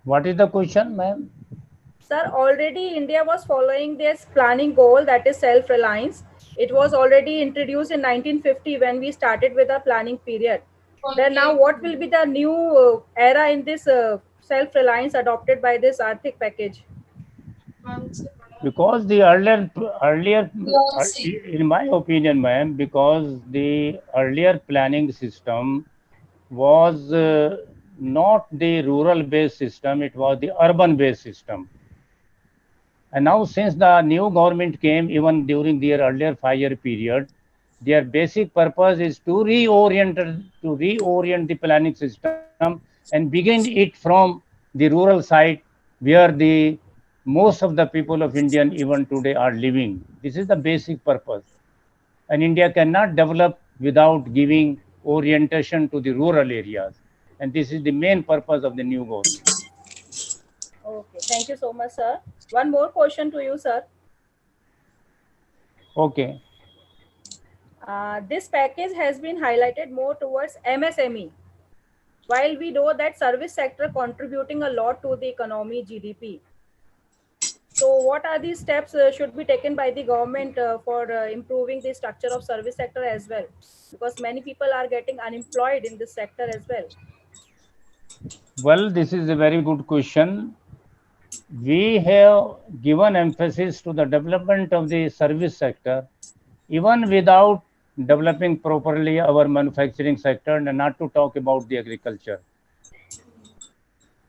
What is the question, ma'am? Sir, already India was following this planning goal, that is self-reliance. It was already introduced in 1950 when we started with a planning period. Then now what will be the new era in this self-reliance adopted by this Arthik package? Because the earlier, in my opinion, ma'am, because the earlier planning system was not the rural-based system, it was the urban-based system. And now since the new government came, even during their earlier 5-year period, their basic purpose is to reorient the planning system and begin it from the rural side where the most of the people of India even today are living. This is the basic purpose. And India cannot develop without giving orientation to the rural areas. And this is the main purpose of the new government. Okay, thank you so much, sir. One more question to you, sir. Okay. This package has been highlighted more towards MSME, while we know that service sector contributing a lot to the economy GDP. So what are these steps should be taken by the government for improving the structure of service sector as well? Because many people are getting unemployed in this sector as well. Well, this is a very good question. We have given emphasis to the development of the service sector, even without developing properly our manufacturing sector, and not to talk about the agriculture.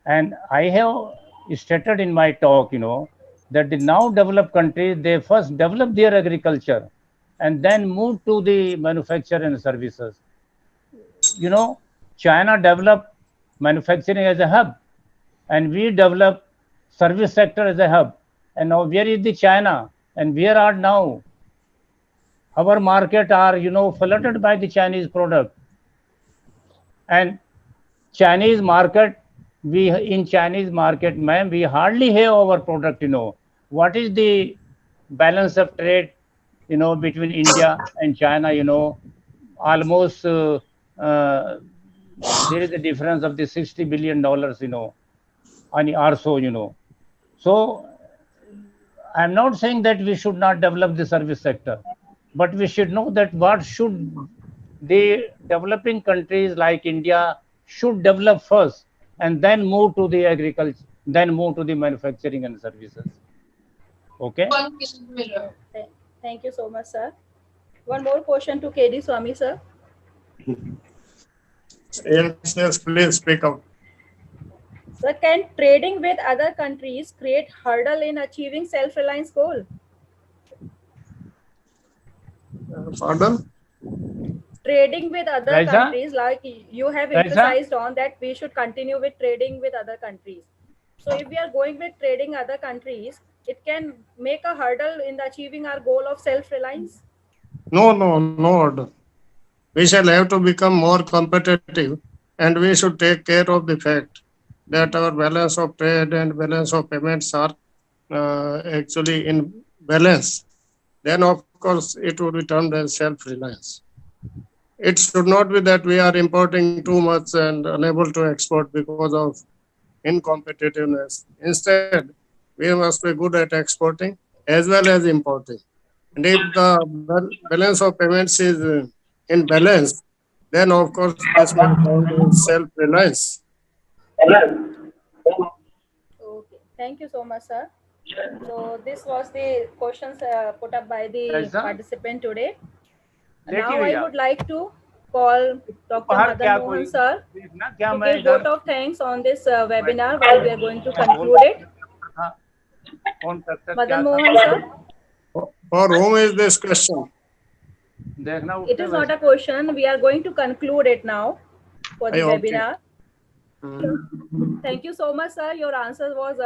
And I have stated in my talk, that the now developed countries, they first develop their agriculture and then move to the manufacture and services. China developed manufacturing as a hub, and we develop service sector as a hub. And now where is the China, and where are now our market are flooded by the Chinese product. And Chinese market, in Chinese market, ma'am, we hardly have our product. What is the balance of trade between India and China? Almost there is a difference of the $60 billion, or so. So I'm not saying that we should not develop the service sector, but we should know that what should the developing countries like India should develop first, and then move to the agriculture, then move to the manufacturing and services. Okay. Thank you so much, sir. One more question to KD Swami, sir. Yes, please speak out. Sir, can trading with other countries create hurdle in achieving self-reliance goal? Pardon? Trading with other Raisa? countries, like you have Raisa? emphasized on that we should continue with trading with other countries. So if we are going with trading other countries, it can make a hurdle in achieving our goal of self-reliance? No order. We shall have to become more competitive, and we should take care of the fact that our balance of trade and balance of payments are actually in balance. Then, of course, it would be termed as self-reliance. It should not be that we are importing too much and unable to export because of incompetitiveness. Instead, we must be good at exporting as well as importing. And if the balance of payments is in balance, then of course this may count as self-reliance. Okay, thank you so much, sir. So this was the questions put up by the Raisa? participant today. Let Now you I hear. would like to call Dr. Madan Mohan sir to give vote of thanks on this webinar while we are going to conclude it. Madan Mohan sir, For whom is this question? it is not a question. We are going to conclude it now for the Okay. webinar. Thank you so much, sir. Your answer was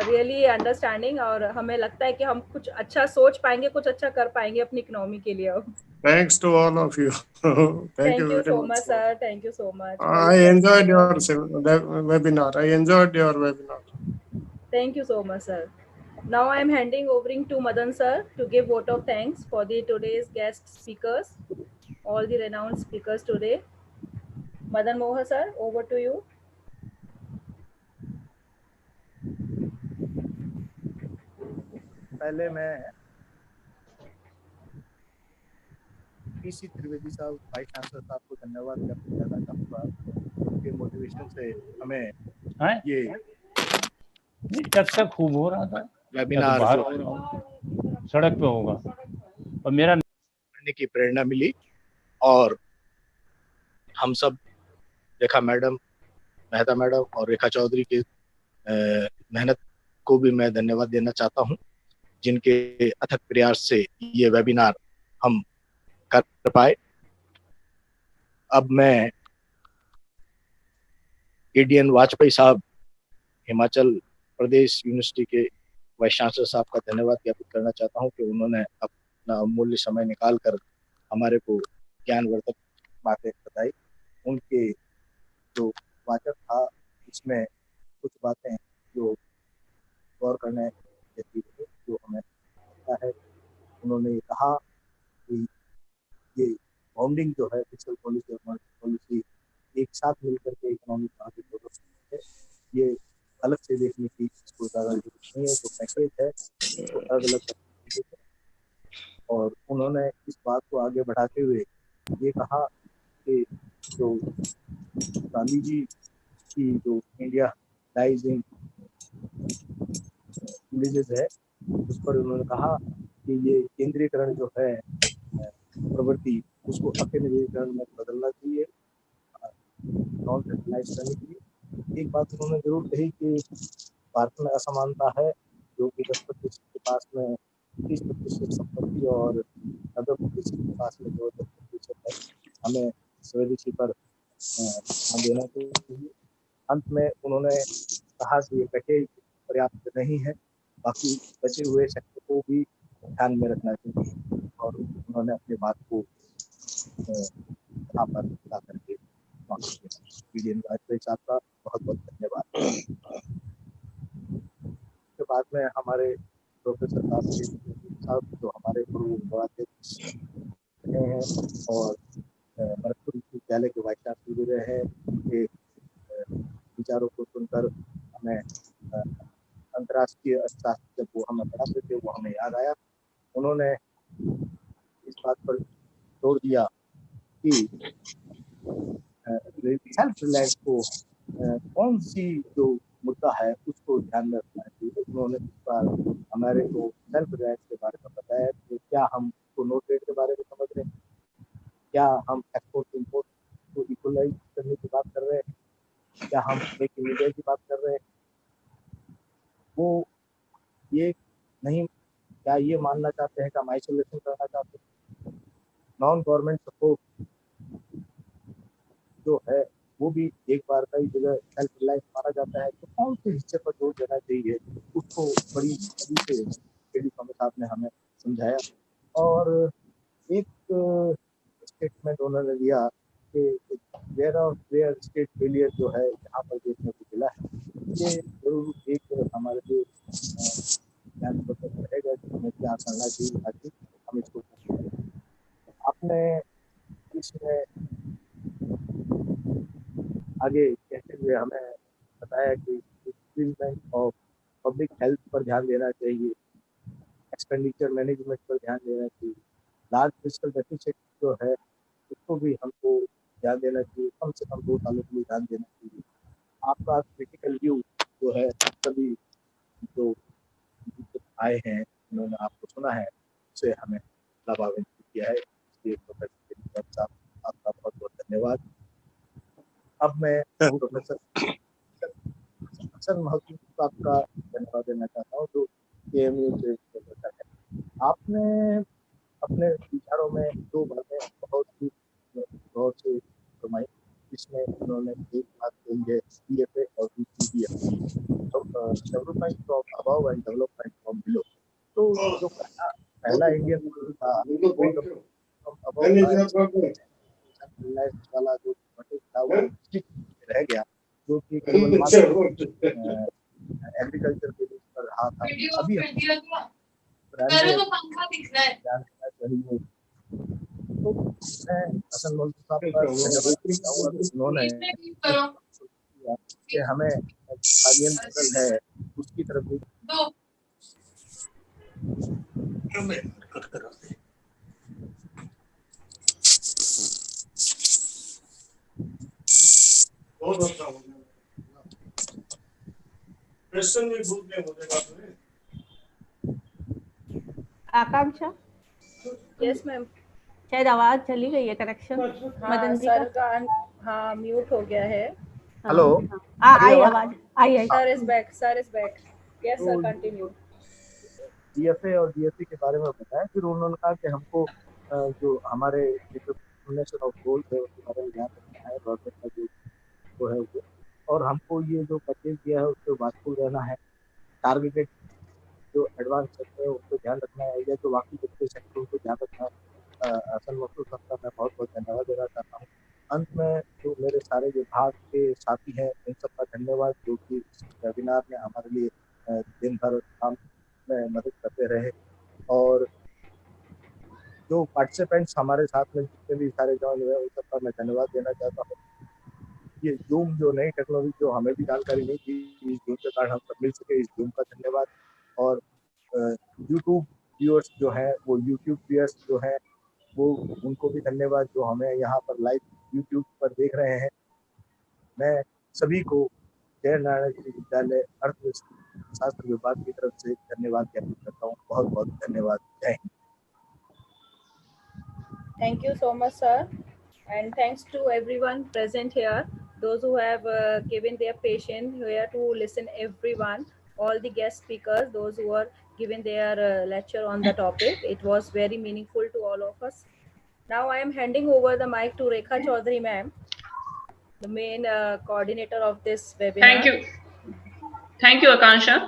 really understanding, और हमें लगता है कि हम कुछ अच्छा सोच पाएंगे, कुछ अच्छा कर पाएंगे अपनी इकोनॉमी के लिए. Thanks to all of you. Thank you Thank you very so much. much, sir. Thank you so much. I enjoyed your webinar. I enjoyed your webinar. Thank you so much, sir. Now I am handing over to Madan sir to give vote of thanks for the today's guest speakers, all the renowned speakers today. Madan Mohan sir, over to you. पहले मैं PC Trivedi साहब vice chancellor साहब को धन्यवाद करना चाहूँगा, उनके motivation से हमें ये चर्चा खूब हो रहा था, वेबिनार बाहर जो सड़क पे होगा, और मेरा करने की प्रेरणा मिली। और हम सब रेखा मैडम, मेहता मैडम और रेखा चौधरी की मेहनत को भी मैं धन्यवाद देना चाहता हूं। जिनके अथक प्रयास से ये वेबिनार हम कर पाए। अब मैं एडीएन वाजपेयी साहब, हिमाचल प्रदेश यूनिवर्सिटी के वाइस चांसलर साहब का धन्यवाद ज्ञापित करना चाहता हूं कि उन्होंने अपना अमूल्य समय निकालकर हमारे को ज्ञानवर्धक बातें बताई। उनके जो वाचक था उसमें कुछ बातें जो गौर करने जैसी थी, जो हमें पता है। उन्होंने ये कहा कि ये बाउंडिंग जो है फिस्कल पॉलिसी और मॉनेटरी पॉलिसी एक साथ मिलकर के इकोनॉमिक आगे प्रोग्रेस है, ये अलग से देखने की इसको ज़्यादा जरूरत नहीं है। जो पैकेज है उसको अलग अलग है। और उन्होंने इस बात को आगे बढ़ाते हुए ये कहा कि जो गांधी जी की जो इंडिया लाइज इन विलेजेस है, उस पर उन्होंने कहा कि ये केंद्रीकरण जो है प्रवृत्ति, उसको अकेंद्रीकरण में बदलना चाहिए, नॉन सेंट्रलाइज करने के लिए। एक बात उन्होंने जरूर कही कि भारत में असमानता है, जो कि 10% के पास में 30% संपत्ति और 90% के पास में जो 10% है, हमें स्वदेशी पर ध्यान देना चाहिए। अंत में उन्होंने कहा कि ये पैकेज पर्याप्त नहीं है, बाकी बचे हुए सेक्टर को भी ध्यान में रखना चाहिए। और उन्होंने अपनी बात को यहाँ पर ला करके एडीएन वाजपेयी साहब का बहुत बहुत धन्यवाद। उसके बाद में हमारे प्रोफेसर साहब जो हमारे गुरु रहे हैं और भरतपुर विश्वविद्यालय के वाइस चांसलर भी रहे हैं, उनके विचारों को सुनकर हमें अंतर्राष्ट्रीय अर्थशास्त्र जब वो हमें पढ़ाते थे वो हमें याद आया। उन्होंने इस बात पर जोर दिया कि सेल्फ रिलायंस को कौन सी जो मुद्दा है उसको ध्यान में रखना चाहिए। उन्होंने इस बार हमारे को सेल्फ रिलायंस के बारे में बताया कि क्या हम नो ट्रेड के बारे में समझ रहे हैं, क्या हम एक्सपोर्ट इम्पोर्ट को इक्वलाइज करने की बात कर रहे हैं, क्या हम मेक इन इंडिया की बात कर रहे हैं। वो ये नहीं, क्या ये मानना चाहते हैं कि हम आइसोलेशन करना चाहते हैं। नॉन गवर्नमेंट सपोर्ट जो है वो भी एक बार कई जगह सेल्फ रिलायंस माना जाता है, तो कौन से हिस्से पर जोर देना चाहिए उसको बड़ी तरीके से केडी स्वामी साहब ने हमें समझाया। और एक स्टेटमेंट उन्होंने दिया कि वेयर स्टेट फेलियर जो है यहाँ पर देखने को मिला है, ये जरूर एक हमारे लिए ध्यान रहेगा कि हमें क्या करना चाहिए ताकि हम इसको। आपने इसमें आगे कहते हुए हमें बताया कि इंक्रीजमेंट ऑफ पब्लिक हेल्थ पर ध्यान देना चाहिए, एक्सपेंडिचर मैनेजमेंट पर ध्यान देना चाहिए, लार्ज फिस्कल डेफिसिट जो है उसको भी हमको ध्यान देना चाहिए, कम से कम 2 सालों के लिए ध्यान देना चाहिए। आपका क्रिटिकल व्यू जो है सभी जो आए हैं उन्होंने आपको सुना है, उससे हमें लाभान्वित किया है। इसलिए प्रोफेसर साहब आपका बहुत बहुत धन्यवाद। अब मैं प्रोफेसर महसूस साहब का धन्यवाद देना चाहता हूँ, जो केएमयू से प्रोफेसर है। आपने अपने विचारों में 2 बातें बहुत ही गौर से फरमाई, जिसमें उन्होंने एक बात कही है CFA और DCBFT, development from above and development from below. तो जो पहला इंडियन था वाला जो था वो रह गया, जो कि एग्रीकल्चर के बीच पर रहा था। अभी हसन मौलवी साहब का उन्होंने कि हमें बदल है उसकी तरफ भी आकांक्षा, यस मैम। शायद आवाज चली गई है, कनेक्शन मदन जी सर का हाँ म्यूट हो गया है। हेलो, आई आवाज आई। Sir is back, sir is back. Yes sir, continue. DFA और DFE के बारे में बताया। फिर उन्होंने कहा कि हमको जो हमारे डिटरमिनेशन ऑफ गोल्स है उसके बारे में ध्यान रखना है, गवर्नमेंट का जो है वो, और हमको ये जो परचेज दिया है उसको वास्तव रहना है, टारगेटेड जो एडवांस सेक्टर है उसको ध्यान रखना है, या जो बाकी दूसरे सेक्टर को ध्यान रखना है। असल मकसूद सबका मैं बहुत बहुत धन्यवाद देना चाहता हूँ। अंत में जो मेरे सारे विभाग के साथी हैं उन सबका धन्यवाद, जो कि इस वेबिनार में हमारे लिए दिन भर काम में मदद करते रहे, और जो पार्टिसिपेंट्स हमारे साथ में जितने भी सारे जॉइन हुए उन सबका मैं धन्यवाद देना चाहता हूँ। ये जूम जो नई टेक्नोलॉजी जो हमें भी जानकारी नहीं थी, इस जूम के कारण हम सब मिल सके, इस जूम का धन्यवाद। और यूट्यूब व्यूअर्स जो हैं वो यूट्यूब व्यूअर्स जो हैं वो उनको भी धन्यवाद, जो हमें यहाँ पर लाइव यूट्यूब पर देख रहे हैं। मैं सभी को जय नारायण विद्यालय अर्थशास्त्र विभाग की तरफ से धन्यवाद ज्ञापित करता हूँ। बहुत बहुत धन्यवाद। जय Hind. Thank you so much, sir. And thanks to everyone present here, those who have given their patience here to listen everyone, all the guest speakers, those who are given their lecture on the topic. It was very meaningful to all of us. Now I am handing over the mic to Rekha Chaudhary ma'am, the main coordinator of this webinar. Thank you. Thank you, Akansha.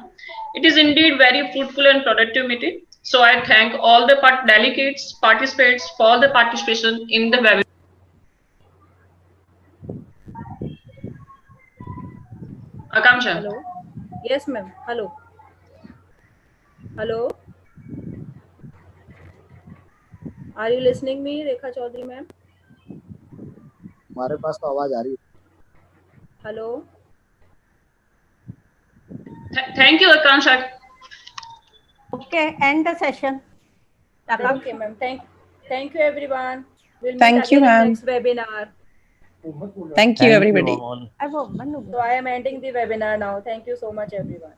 It is indeed very fruitful and productive meeting. So I thank all the delegates, participants for the participation in the webinar. Akansha. Hello. Yes, ma'am. Hello. Hello. Are you listening me, Rekha Chaudhary ma'am? हमारे पास तो आवाज आ रही है। Hello. Thank you, Akansha. Okay, end the session. Okay, ma'am. Thank you, everyone. We'll meet Thank you, again in ma'am. next webinar. Thank you, everybody. I will. So I am ending the webinar now. Thank you so much, everyone.